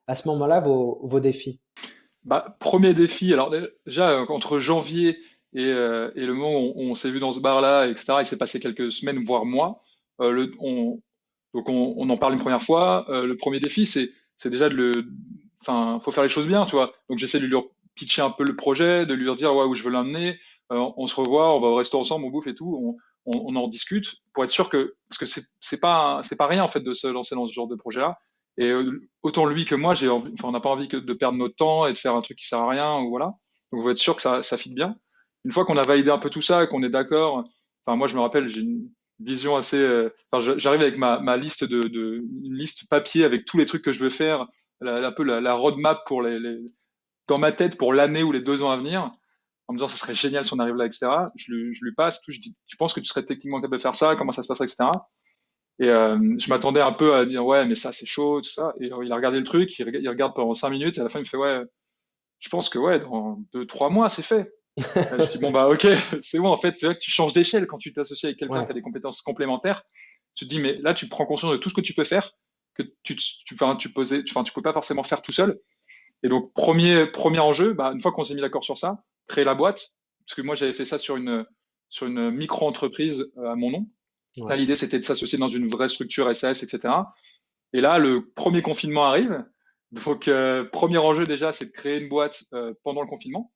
à ce moment-là, vos défis? Bah, premier défi, alors déjà, entre janvier et le moment où on s'est vu dans ce bar-là, etc., il s'est passé quelques semaines, voire mois. Donc on en parle une première fois. Le premier défi, c'est déjà enfin, faut faire les choses bien, tu vois. Donc j'essaie de lui pitcher un peu le projet, de lui dire ouais, où je veux l'emmener. On se revoit, on va au resto ensemble, on bouffe et tout. On en discute pour être sûr parce que c'est pas rien en fait de se lancer dans ce genre de projet-là. Et autant lui que moi, enfin, on n'a pas envie de perdre notre temps et de faire un truc qui sert à rien, ou voilà. Donc, on veut être sûr que ça fit bien. Une fois qu'on a validé un peu tout ça et qu'on est d'accord, enfin, moi, je me rappelle, j'ai une vision assez, enfin, j'arrive avec ma liste une liste papier avec tous les trucs que je veux faire, un peu la roadmap dans ma tête pour l'année ou les 2 ans à venir, en me disant, ça serait génial si on arrive là, etc. Je lui passe tout, je dis, tu penses que tu serais techniquement capable de faire ça? Comment ça se passerait, etc. Et je m'attendais un peu à dire ouais mais ça c'est chaud tout ça et il a regardé le truc, il regarde pendant 5 minutes et à la fin il me fait ouais je pense que ouais dans 2 3 mois c'est fait. Et je dis bon bah ok c'est bon en fait c'est vrai que tu changes d'échelle quand tu t'associes avec quelqu'un Ouais, qui a des compétences complémentaires. Tu te dis mais là tu prends conscience de tout ce que tu peux faire que enfin, tu peux pas forcément faire tout seul. Et donc premier enjeu bah une fois qu'on s'est mis d'accord sur ça créer la boîte parce que moi j'avais fait ça sur une micro-entreprise à mon nom. Là, ouais, l'idée, c'était de s'associer dans une vraie structure SAS, etc. Et là, le premier confinement arrive. Donc, premier enjeu déjà, c'est de créer une boîte pendant le confinement.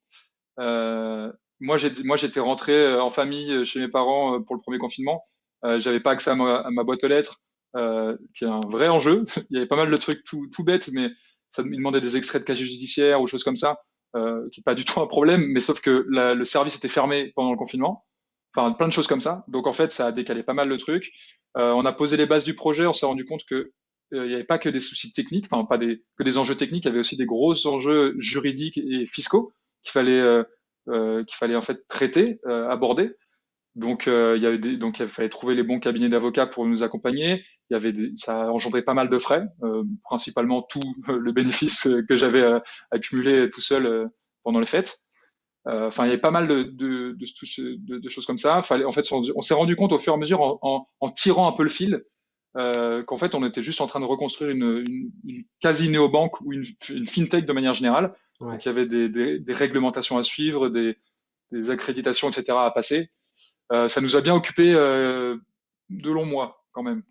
Moi, j'étais rentré en famille chez mes parents pour le premier confinement. J'avais pas accès à ma boîte aux lettres, qui est un vrai enjeu. Il y avait pas mal de trucs tout bêtes, mais ça me demandait des extraits de casier judiciaire ou choses comme ça, qui est pas du tout un problème. Mais sauf que le service était fermé pendant le confinement. Enfin, plein de choses comme ça. Donc, en fait, ça a décalé pas mal le truc. On a posé les bases du projet. On s'est rendu compte que il n'y avait pas que des soucis techniques, enfin pas que des enjeux techniques. Il y avait aussi des gros enjeux juridiques et fiscaux qu'il fallait en fait traiter, aborder. Donc il fallait trouver les bons cabinets d'avocats pour nous accompagner. Ça a engendré pas mal de frais, principalement tout le bénéfice que j'avais accumulé tout seul pendant les fêtes. Enfin, il y avait pas mal de choses comme ça. En fait, on s'est rendu compte au fur et à mesure en tirant un peu le fil qu'en fait, on était juste en train de reconstruire une quasi néobanque ou une fintech de manière générale. ouais. Donc, il y avait des réglementations à suivre, des accréditations, etc. à passer. Ça nous a bien occupé de longs mois quand même.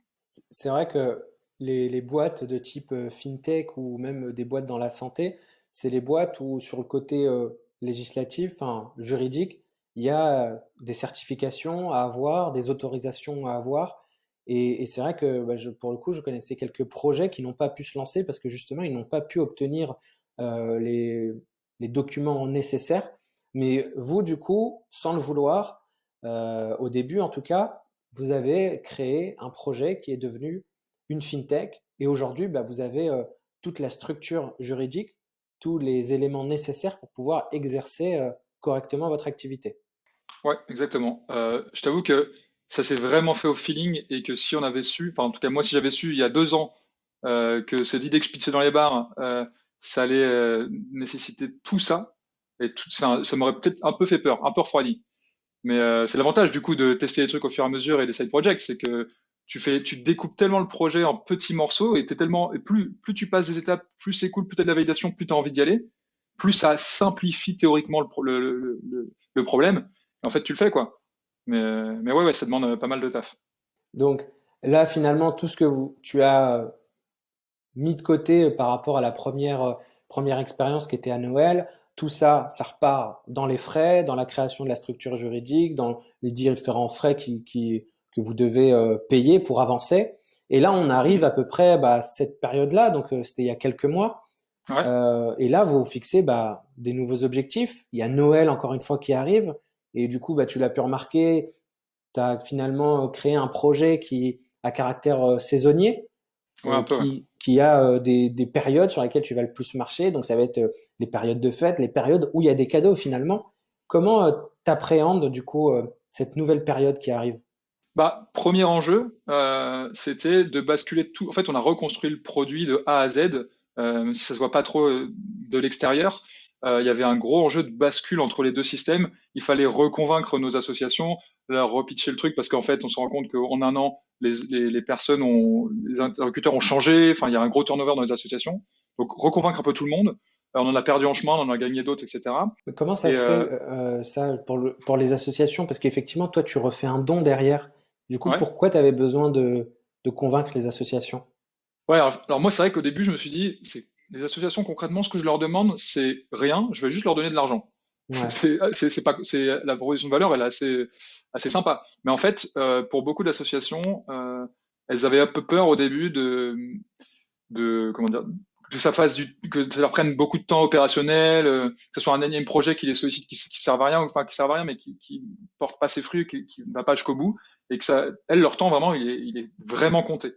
C'est vrai que les boîtes de type fintech ou même des boîtes dans la santé, c'est les boîtes où sur le côté législatif, enfin juridique, il y a des certifications à avoir, des autorisations à avoir. Et c'est vrai que pour le coup, je connaissais quelques projets qui n'ont pas pu se lancer parce que justement, ils n'ont pas pu obtenir euh, les, les documents nécessaires. Mais vous, du coup, sans le vouloir, au début en tout cas, vous avez créé un projet qui est devenu une fintech et aujourd'hui, vous avez toute la structure juridique, tous les éléments nécessaires pour pouvoir exercer correctement votre activité. Ouais, exactement. Je t'avoue que ça s'est vraiment fait au feeling et que si on avait su, enfin en tout cas moi si j'avais su il y a 2 ans que cette idée que je pitchais dans les bars, ça allait nécessiter tout ça et enfin, ça m'aurait peut-être un peu fait peur, un peu refroidi. Mais c'est l'avantage du coup de tester les trucs au fur et à mesure et des side projects, c'est que tu découpes tellement le projet en petits morceaux et plus tu passes des étapes, plus c'est cool, plus t'as de la validation, plus t'as envie d'y aller, plus ça simplifie théoriquement le problème. Et en fait, tu le fais quoi. Mais ouais, ça demande pas mal de taf. Donc là, finalement, tout ce que tu as mis de côté par rapport à la première expérience qui était à Noël, tout ça, ça repart dans les frais, dans la création de la structure juridique, dans les différents frais que vous devez payer pour avancer. Et là, on arrive à peu près à cette période-là, donc c'était il y a quelques mois. Ouais. Et là, vous fixez des nouveaux objectifs. Il y a Noël, encore une fois, qui arrive. Et du coup, tu l'as pu remarquer, tu as finalement créé un projet qui a caractère saisonnier, Ouais, un peu, ouais. qui a des périodes sur lesquelles tu vas le plus marcher. Donc, ça va être les périodes de fête, les périodes où il y a des cadeaux finalement. Comment t'appréhendes du coup cette nouvelle période qui arrive? Bah, premier enjeu, c'était de basculer tout. En fait, on a reconstruit le produit de A à Z, si ça se voit pas trop de l'extérieur. Il y avait un gros enjeu de bascule entre les deux systèmes. Il fallait reconvaincre nos associations, leur repitcher le truc parce qu'en fait, on se rend compte qu'en un an, les personnes les interlocuteurs ont changé. Enfin, il y a un gros turnover dans les associations. Donc, reconvaincre un peu tout le monde. On en a perdu en chemin, on en a gagné d'autres, etc. Comment ça Et se fait ça pour les associations? Parce qu'effectivement, toi, tu refais un don derrière. Du coup, ouais. pourquoi tu avais besoin de convaincre les associations? Ouais, alors moi, c'est vrai qu'au début, je me suis dit, les associations, concrètement, ce que je leur demande, c'est rien, je vais juste leur donner de l'argent. Ouais, C'est la proposition de valeur, elle est assez sympa. Mais en fait, pour beaucoup d'associations, elles avaient un peu peur au début comment dire, que ça que ça leur prenne beaucoup de temps opérationnel, que ce soit un énième projet qui les sollicite, qui servent à rien, enfin, qui servent à rien, mais qui porte pas ses fruits, qui ne va pas jusqu'au bout, et que elles, leur temps, vraiment, il est vraiment compté.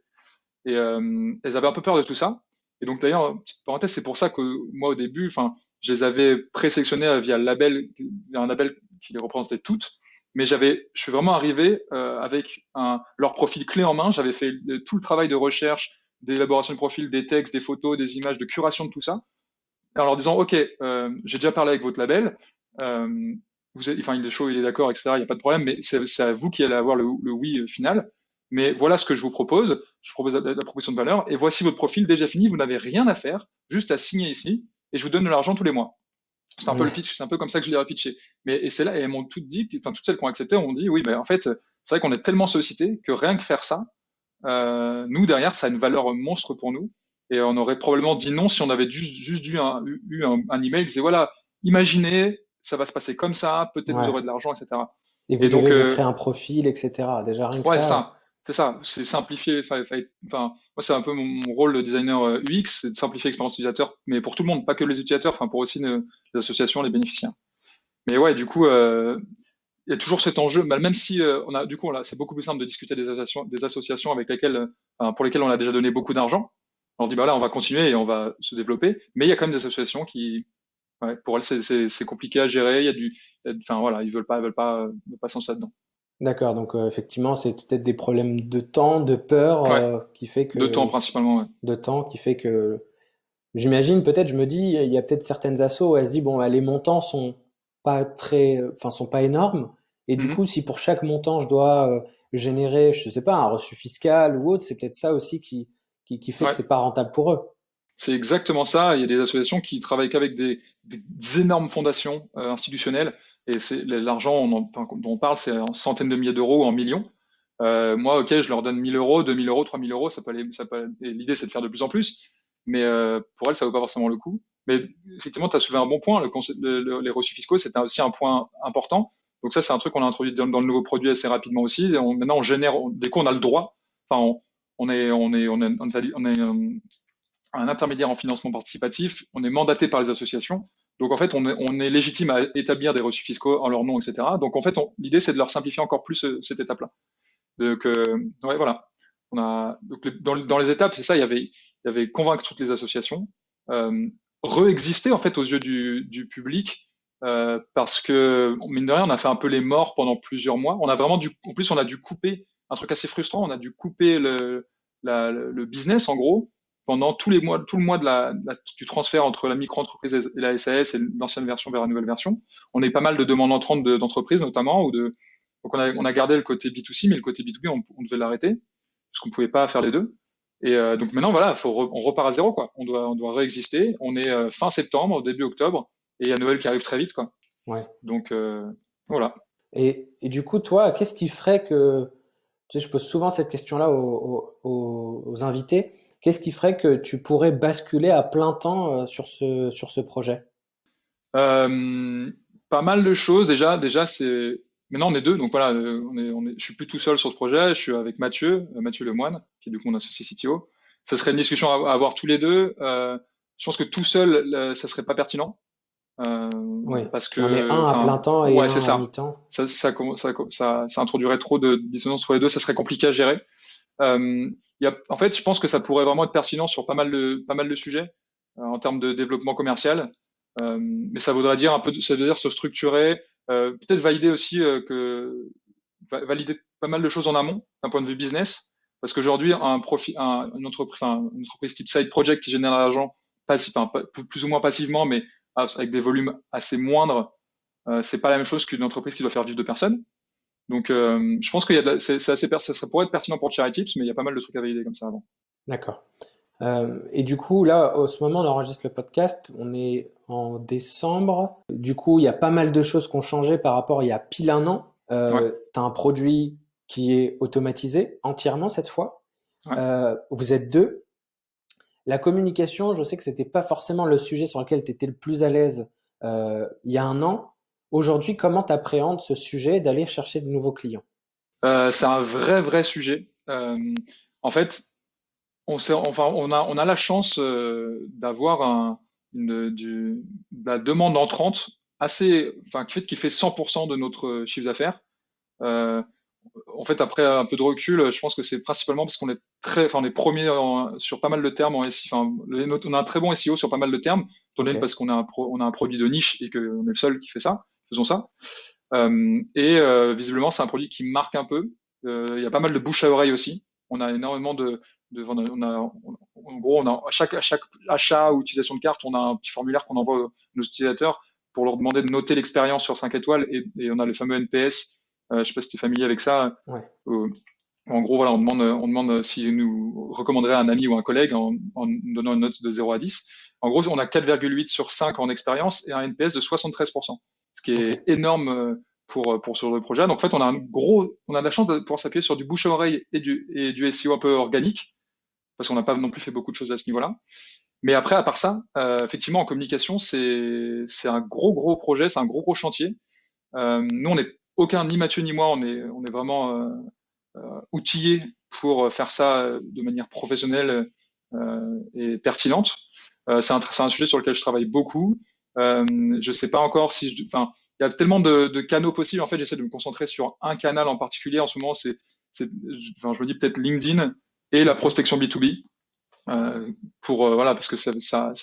Et elles avaient un peu peur de tout ça. Et donc d'ailleurs, petite parenthèse, c'est pour ça que moi au début, enfin, je les avais présélectionnées via le label, via un label qui les représentait toutes. Mais je suis vraiment arrivé avec leur profil clé en main. J'avais fait tout le travail de recherche, d'élaboration de profil, des textes, des photos, des images, de curation de tout ça, en leur disant, OK, j'ai déjà parlé avec votre label, enfin, il est chaud, il est d'accord, etc. Il n'y a pas de problème, mais c'est à vous qui allez avoir le oui final. Mais voilà ce que je vous propose. Je vous propose la proposition de valeur, et voici votre profil déjà fini. Vous n'avez rien à faire, juste à signer ici, et je vous donne de l'argent tous les mois. C'est un peu le ouais, pitch, c'est un peu comme ça que je l'ai pitché. Et c'est là, et elles m'ont toutes dit, enfin toutes celles qui ont accepté, ont dit, oui, mais en fait, c'est vrai qu'on est tellement sollicité que rien que faire ça, nous derrière, ça a une valeur monstre pour nous. Et on aurait probablement dit non si on avait juste eu un email qui disait voilà, imaginez, ça va se passer comme ça, peut-être vous ouais. aurez de l'argent, etc. Et vous Et donc, devez vous créer un profil, etc. Déjà, rien que ouais, ça. c'est ça, c'est simplifier. Enfin, moi, c'est un peu mon rôle de designer UX, c'est de simplifier l'expérience utilisateur, mais pour tout le monde, pas que les utilisateurs, enfin pour aussi les associations, les bénéficiaires. Mais ouais, du coup, il y a toujours cet enjeu, même si c'est beaucoup plus simple de discuter des associations avec pour lesquelles on a déjà donné beaucoup d'argent. On dit, bah là, on va continuer et on va se développer. Mais il y a quand même des associations ouais, pour elles, c'est compliqué à gérer. Enfin voilà, ils veulent pas s'en là-dedans. D'accord, donc effectivement, c'est peut-être des problèmes de temps, de peur, Ouais, qui fait de temps que principalement, ouais. de temps qui fait que j'imagine peut-être, je me dis, il y a peut-être certaines assos où elle se dit bon, les montants sont pas sont pas énormes, et du Mhm. coup, si pour chaque montant je dois générer, je sais pas, un reçu fiscal ou autre, c'est peut-être ça aussi qui fait que Ouais, c'est pas rentable pour eux. c'est exactement ça. Il y a des associations qui travaillent qu'avec des énormes fondations institutionnelles. Et c'est l'argent dont on parle, c'est en centaines de milliers d'euros ou en millions. Moi, ok, je leur donne 1000 euros, 2000 euros, 3000 euros, et l'idée c'est de faire de plus en plus, mais pour elles, ça vaut pas forcément le coup. Mais effectivement, tu as soulevé un bon point, les reçus fiscaux, c'est aussi un point important. Donc ça, c'est un truc qu'on a introduit dans le nouveau produit assez rapidement aussi. Maintenant, dès qu'on a le droit, enfin, on est un intermédiaire en financement participatif, on est mandaté par les associations. Donc en fait, on est légitime à établir des reçus fiscaux en leur nom, etc. Donc en fait, l'idée, c'est de leur simplifier encore plus cette étape-là. Donc, ouais, voilà. Donc, dans les étapes, c'est ça, il y avait convaincre toutes les associations, euh, réexister en fait aux yeux du public, parce que, mine de rien, on a fait un peu les morts pendant plusieurs mois. En plus, on a dû couper, un truc assez frustrant, on a dû couper le business, en gros, pendant tous les mois, tout le mois du transfert entre la micro-entreprise et la SAS et l'ancienne version vers la nouvelle version. On a eu pas mal de demandes entrantes d'entreprises, notamment, donc on a gardé le côté B2C, mais le côté B2B, on devait l'arrêter, parce qu'on pouvait pas faire les deux. Et donc maintenant, voilà, on repart à zéro, quoi. On doit réexister. On est fin septembre, début octobre, et il y a Noël qui arrive très vite, quoi. Ouais. Donc voilà. Et du coup, toi, qu'est-ce qui ferait que, tu sais, je pose souvent cette question-là aux invités, qu'est-ce qui ferait que tu pourrais basculer à plein temps sur ce projet? Euh, Pas mal de choses. Déjà, c'est maintenant, on est deux, donc voilà, je suis plus tout seul sur ce projet. Je suis avec Mathieu Lemoine, qui est du coup mon associé CTO. Ça serait une discussion à avoir tous les deux. Je pense que tout seul, ça serait pas pertinent. Euh, Oui, parce qu'il y en ait que, un à plein enfin, temps et ouais, un c'est à ça. mi-temps. Ça introduirait trop de dissonance entre les deux. Ça serait compliqué à gérer. En fait, je pense que ça pourrait vraiment être pertinent sur pas mal de sujets en termes de développement commercial. Mais ça voudrait dire ça veut dire se structurer, peut-être valider aussi valider pas mal de choses en amont d'un point de vue business, parce qu'aujourd'hui une entreprise type side project qui génère de l'argent plus ou moins passivement, mais avec des volumes assez moindres, c'est pas la même chose qu'une entreprise qui doit faire vivre deux personnes. Donc, je pense qu'il y a ça serait pour être pertinent pour Cherry Tips, mais il y a pas mal de trucs à valider comme ça avant. D'accord. Et du coup, là, au ce moment, on enregistre le podcast, on est en décembre. Du coup, il y a pas mal de choses qui ont changé par rapport à il y a pile un an. Ouais, Tu as un produit qui est automatisé entièrement cette fois. ouais. Vous êtes deux. La communication, je sais que c'était pas forcément le sujet sur lequel tu étais le plus à l'aise il y a un an. Aujourd'hui, comment tu appréhendes ce sujet d'aller chercher de nouveaux clients? C'est un vrai sujet. En fait, on a la chance d'avoir de la demande entrante qui fait 100% de notre chiffre d'affaires. Euh, En fait, après un peu de recul, je pense que c'est principalement parce qu'on est on est premier sur pas mal de termes en SEO. On a un très bon SEO sur pas mal de termes, étant Ok, donné parce on a un produit de niche et qu'on est le seul qui fait ça. Faisons ça. Visiblement, c'est un produit qui marque un peu. Il y a pas mal de bouche à oreille aussi. On a énormément en gros, à chaque achat ou utilisation de carte, on a un petit formulaire qu'on envoie à nos utilisateurs pour leur demander de noter l'expérience sur 5 étoiles et on a le fameux NPS. Je sais pas si tu es familier avec ça. ouais, Euh, En gros, voilà, on demande s'il nous recommanderait un ami ou un collègue en donnant une note de 0 à 10. En gros, on a 4,8 sur 5 en expérience et un NPS de 73%, ce qui ok, est énorme pour sur le projet. Donc, en fait, on a de la chance de pouvoir s'appuyer sur du bouche à oreille et du SEO un peu organique, parce qu'on n'a pas non plus fait beaucoup de choses à ce niveau-là. Mais après, à part ça, effectivement, en communication, c'est un gros projet, c'est un gros chantier. Nous, ni Mathieu ni moi, on est vraiment outillés pour faire ça de manière professionnelle et pertinente. C'est un sujet sur lequel je travaille beaucoup. Je sais pas encore si il y a tellement de canaux possibles. En fait, j'essaie de me concentrer sur un canal en particulier. En ce moment, je me dis peut-être LinkedIn et la ok. prospection B2B. Voilà, parce que ça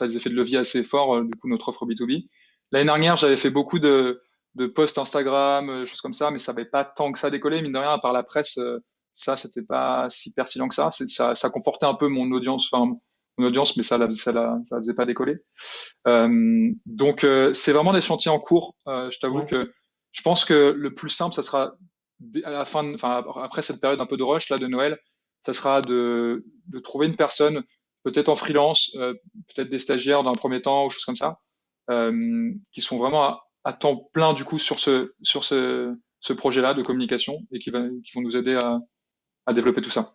a des effets de levier assez forts, du coup, notre offre B2B. L'année dernière, j'avais fait beaucoup de posts Instagram, choses comme ça, mais ça n'avait pas tant que ça décollé, mine de rien, à part la presse, ça, c'était pas si pertinent que ça. Ça confortait un peu mon audience, mais ça la faisait pas décoller. C'est vraiment des chantiers en cours. Je t'avoue Ouais. que je pense que le plus simple, ça sera à la après cette période un peu de rush là de Noël, ça sera de trouver une personne, peut-être en freelance, peut-être des stagiaires dans un premier temps ou choses comme ça, qui sont vraiment à temps plein du coup ce projet-là de communication et qui vont nous aider à développer tout ça.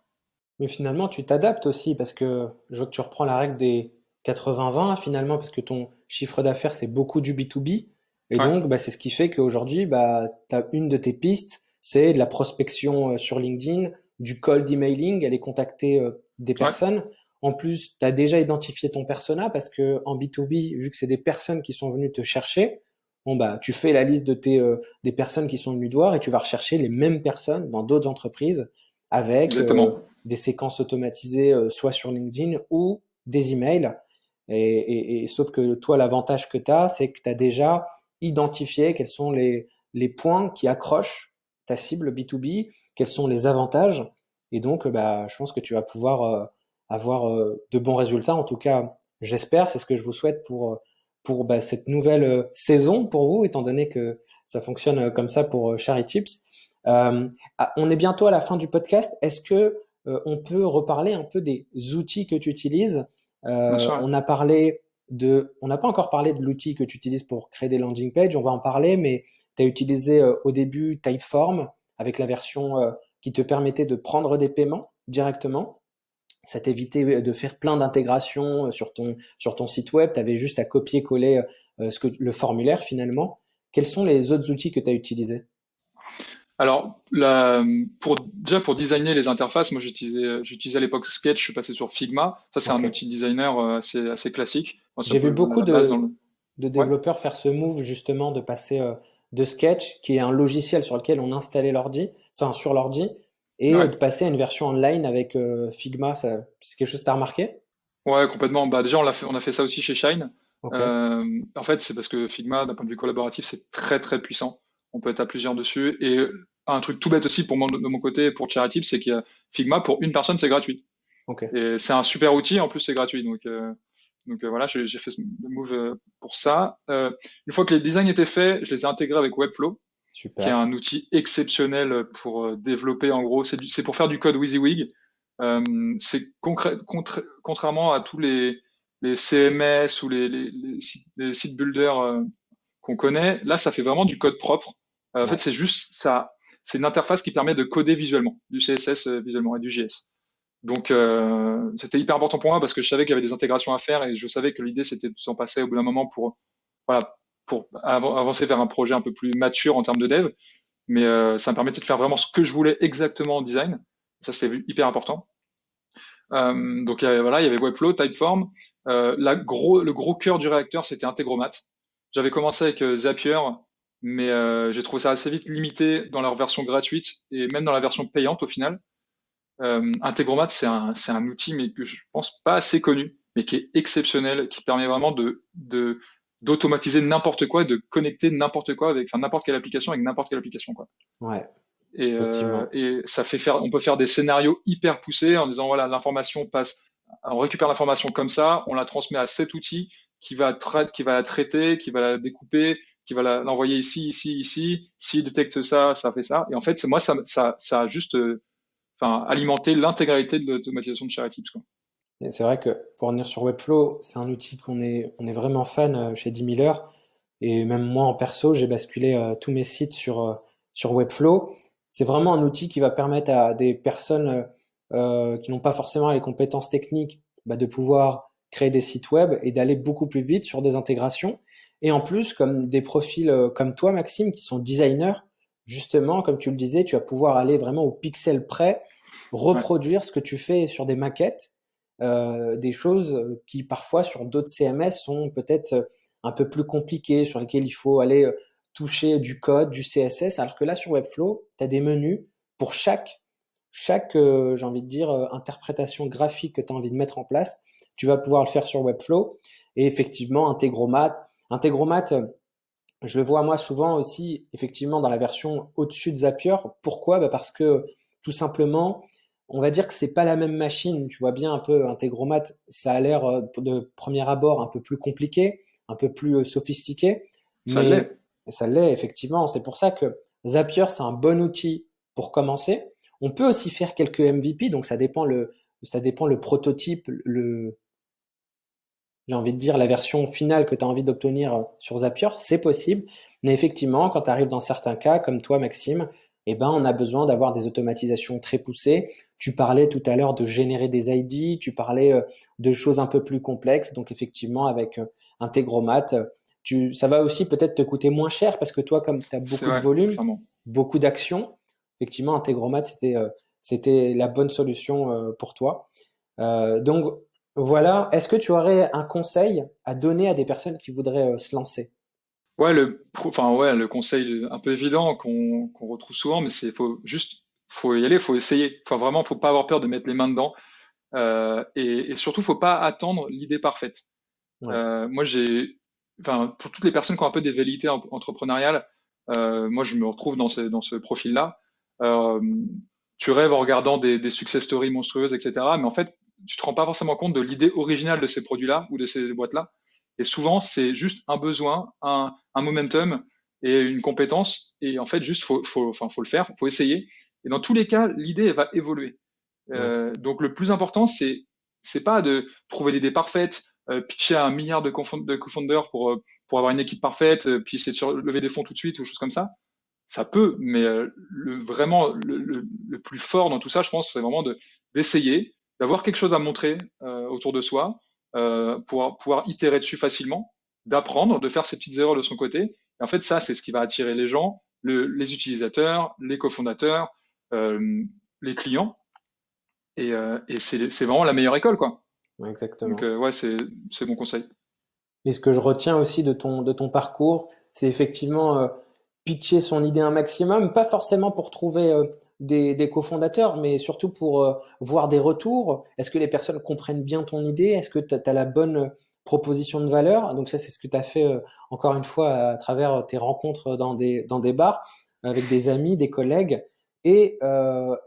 Mais finalement, tu t'adaptes aussi parce que je vois que tu reprends la règle des 80-20 finalement parce que ton chiffre d'affaires, c'est beaucoup du B2B. Et Ouais, donc, bah, c'est ce qui fait qu'aujourd'hui, bah, une de tes pistes, c'est de la prospection sur LinkedIn, du cold emailing, aller contacter des ouais, personnes. En plus, tu as déjà identifié ton persona parce que en B2B, vu que c'est des personnes qui sont venues te chercher, bon, bah, tu fais la liste des personnes qui sont venues te voir et tu vas rechercher les mêmes personnes dans d'autres entreprises avec exactement. des séquences automatisées, soit sur LinkedIn ou des emails. Sauf que toi, l'avantage que tu as, c'est que tu as déjà identifié quels sont les points qui accrochent ta cible B2B, quels sont les avantages. Et donc, bah, je pense que tu vas pouvoir avoir de bons résultats. En tout cas, j'espère, c'est ce que je vous souhaite pour bah, cette nouvelle saison pour vous, étant donné que ça fonctionne comme ça pour Shary Tips. On est bientôt à la fin du podcast. Est-ce que on peut reparler un peu des outils que tu utilises? Bien sûr. On n'a pas encore parlé de l'outil que tu utilises pour créer des landing pages. On va en parler, mais tu as utilisé au début Typeform avec la version qui te permettait de prendre des paiements directement. Ça t'évitait de faire plein d'intégrations sur ton site web. Tu avais juste à copier-coller le formulaire finalement. Quels sont les autres outils que tu as utilisés? Alors, déjà pour designer les interfaces, moi j'utilisais à l'époque Sketch, je suis passé sur Figma. Ça, c'est un Ok. outil de designer assez classique. Bon, c'est un J'ai vu peu beaucoup la base dans le. de Ouais, développeurs faire ce move justement de passer de Sketch, qui est un logiciel sur lequel on installait l'ordi, enfin sur l'ordi, et ouais, de passer à une version online avec Figma. C'est quelque chose que tu as remarqué? ouais, complètement. Bah, déjà, on a fait ça aussi chez Shine. Ok, En fait, c'est parce que Figma, d'un point de vue collaboratif, c'est très très puissant. On peut être à plusieurs dessus. Et un truc tout bête aussi pour moi, de mon côté, pour Charitip, c'est qu'il y a Figma, pour une personne, c'est gratuit. ok, Et c'est un super outil, en plus c'est gratuit. Voilà, j'ai fait le move pour ça. Une fois que les designs étaient faits, je les ai intégrés avec Webflow, qui est super. un outil exceptionnel pour développer. En gros, c'est pour faire du code WYSIWYG. C'est contrairement à tous les CMS ou les sites builders qu'on connaît, là ça fait vraiment du code propre. En fait, Ouais, c'est juste ça. C'est une interface qui permet de coder visuellement, du CSS visuellement et du JS. Donc c'était hyper important pour moi parce que je savais qu'il y avait des intégrations à faire et je savais que l'idée c'était de s'en passer au bout d'un moment pour voilà pour avancer vers un projet un peu plus mature en termes de dev. Mais ça me permettait de faire vraiment ce que je voulais exactement en design. Ça c'était hyper important. Donc voilà, il y avait Webflow, Typeform. Le gros cœur du réacteur c'était Integromat. J'avais commencé avec Zapier, mais j'ai trouvé ça assez vite limité dans leur version gratuite et même dans la version payante au final. Integromat, c'est un outil, mais que je pense pas assez connu, mais qui est exceptionnel, qui permet vraiment d'automatiser n'importe quoi, et de connecter n'importe quoi avec, enfin, n'importe quelle application avec n'importe quelle application, quoi. ouais, effectivement. Et ça fait faire, on peut faire des scénarios hyper poussés en disant, voilà, l'information passe, on récupère l'information comme ça, on la transmet à cet outil qui va la traiter, qui va la découper, qui va l'envoyer ici, ici, ici. S'il détecte ça, ça fait ça. Et en fait, c'est moi, ça a juste, enfin, alimenter l'intégralité de l'automatisation de Charity, quoi. Et c'est vrai que pour revenir sur Webflow, c'est un outil on est vraiment fan chez 10 Miller. Et même moi en perso, j'ai basculé tous mes sites sur Webflow. C'est vraiment un outil qui va permettre à des personnes qui n'ont pas forcément les compétences techniques bah, de pouvoir créer des sites web et d'aller beaucoup plus vite sur des intégrations. Et en plus, comme des profils comme toi, Maxime, qui sont designers, justement, comme tu le disais, tu vas pouvoir aller vraiment au pixel près, Ouais, reproduire ce que tu fais sur des maquettes, des choses qui parfois sur d'autres CMS sont peut-être un peu plus compliquées, sur lesquelles il faut aller toucher du code, du CSS, alors que là sur Webflow, tu as des menus pour chaque j'ai envie de dire, interprétation graphique que tu as envie de mettre en place. Tu vas pouvoir le faire sur Webflow. Et effectivement, Integromat, je le vois moi souvent aussi, effectivement, dans la version au-dessus de Zapier. Pourquoi? Bah parce que tout simplement, on va dire que c'est pas la même machine. Tu vois bien un peu Integromat, ça a l'air de premier abord un peu plus compliqué, un peu plus sophistiqué, ça mais l'est. ça l'est effectivement. C'est pour ça que Zapier, c'est un bon outil pour commencer. On peut aussi faire quelques MVP, donc ça dépend le prototype, j'ai envie de dire, la version finale que tu as envie d'obtenir sur Zapier, c'est possible. Mais effectivement, quand tu arrives dans certains cas, comme toi, Maxime, eh ben, on a besoin d'avoir des automatisations très poussées. Tu parlais tout à l'heure de générer des ID, tu parlais de choses un peu plus complexes. Donc, effectivement, avec Integromat, ça va aussi peut-être te coûter moins cher parce que toi, comme tu as C'est beaucoup de vrai, volume, clairement. beaucoup d'actions, effectivement, Integromat, c'était la bonne solution pour toi. Donc voilà, est-ce que tu aurais un conseil à donner à des personnes qui voudraient se lancer? Ouais, enfin, ouais, le conseil un peu évident qu'on retrouve souvent, mais faut y aller, faut essayer. Enfin, vraiment, faut pas avoir peur de mettre les mains dedans. Et surtout, faut pas attendre l'idée parfaite. Ouais, Moi, enfin, pour toutes les personnes qui ont un peu des velléités entrepreneuriales, moi, je me retrouve dans ce profil-là. Euh, Tu rêves en regardant des success stories monstrueuses, etc. Mais en fait, tu te rends pas forcément compte de l'idée originale de ces produits-là ou de ces boîtes-là. Et souvent, c'est juste un besoin, un momentum et une compétence. Et en fait, juste, enfin, faut le faire, faut essayer. Et dans tous les cas, l'idée, elle va évoluer. ouais, Donc le plus important, c'est pas de trouver l'idée parfaite, pitcher à un milliard de co-founders pour avoir une équipe parfaite, puis essayer de lever des fonds tout de suite ou choses comme ça. Ça peut, mais vraiment le plus fort dans tout ça, je pense, c'est vraiment d'essayer, d'avoir quelque chose à montrer autour de soi, pouvoir itérer dessus facilement, d'apprendre, de faire ses petites erreurs de son côté. Et en fait, ça, c'est ce qui va attirer les gens. les utilisateurs, les cofondateurs, les clients. Et c'est vraiment la meilleure école, quoi. Exactement. Donc, ouais, c'est mon conseil. Et ce que je retiens aussi de ton parcours, c'est effectivement pitcher son idée un maximum, pas forcément pour trouver des cofondateurs, mais surtout pour voir des retours. Est-ce que les personnes comprennent bien ton idée? Est-ce que tu as la bonne proposition de valeur? Donc ça, c'est ce que tu as fait encore une fois à travers tes rencontres dans des bars avec des amis, des collègues. Et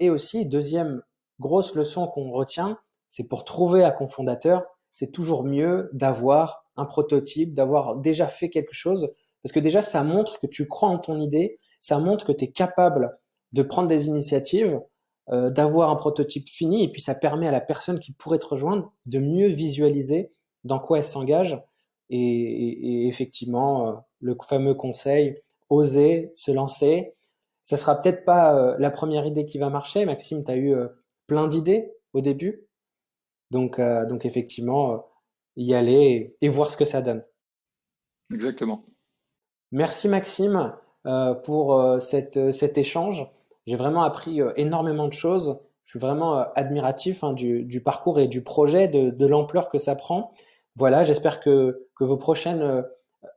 aussi, deuxième grosse leçon qu'on retient, c'est pour trouver un cofondateur, c'est toujours mieux d'avoir un prototype, d'avoir déjà fait quelque chose, parce que déjà, ça montre que tu crois en ton idée, ça montre que tu es capable de prendre des initiatives, d'avoir un prototype fini, et puis ça permet à la personne qui pourrait te rejoindre de mieux visualiser dans quoi elle s'engage. Et effectivement, le fameux conseil, oser se lancer. Ça sera peut-être pas la première idée qui va marcher. Maxime, tu as eu plein d'idées au début. Donc effectivement, y aller et voir ce que ça donne. Exactement. Merci Maxime pour cet échange. J'ai vraiment appris énormément de choses. Je suis vraiment admiratif du parcours et du projet, de l'ampleur que ça prend. Voilà, j'espère que vos prochaines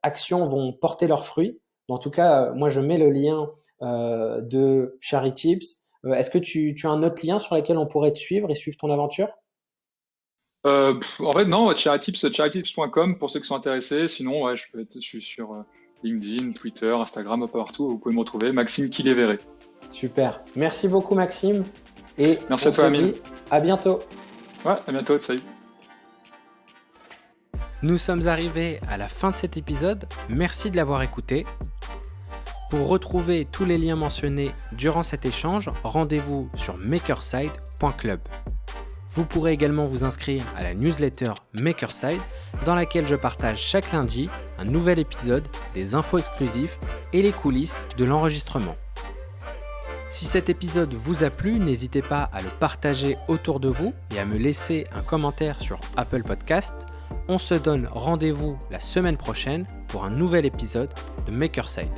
actions vont porter leurs fruits. En tout cas, moi je mets le lien de Charityps. Est-ce que tu as un autre lien sur lequel on pourrait te suivre et suivre ton aventure? En fait, non, charityps.com pour ceux qui sont intéressés. Sinon, ouais, je suis sur LinkedIn, Twitter, Instagram, un peu partout. Vous pouvez me retrouver. Maxime Kiléveré. Super. Merci beaucoup Maxime. Et Merci à toi, se Amine. dit à bientôt. Ouais, à bientôt. Salut. Nous sommes arrivés à la fin de cet épisode. Merci de l'avoir écouté. Pour retrouver tous les liens mentionnés durant cet échange, rendez-vous sur makerside.club. Vous pourrez également vous inscrire à la newsletter Makerside, dans laquelle je partage chaque lundi un nouvel épisode, des infos exclusives et les coulisses de l'enregistrement. Si cet épisode vous a plu, n'hésitez pas à le partager autour de vous et à me laisser un commentaire sur Apple Podcast. On se donne rendez-vous la semaine prochaine pour un nouvel épisode de Makerside.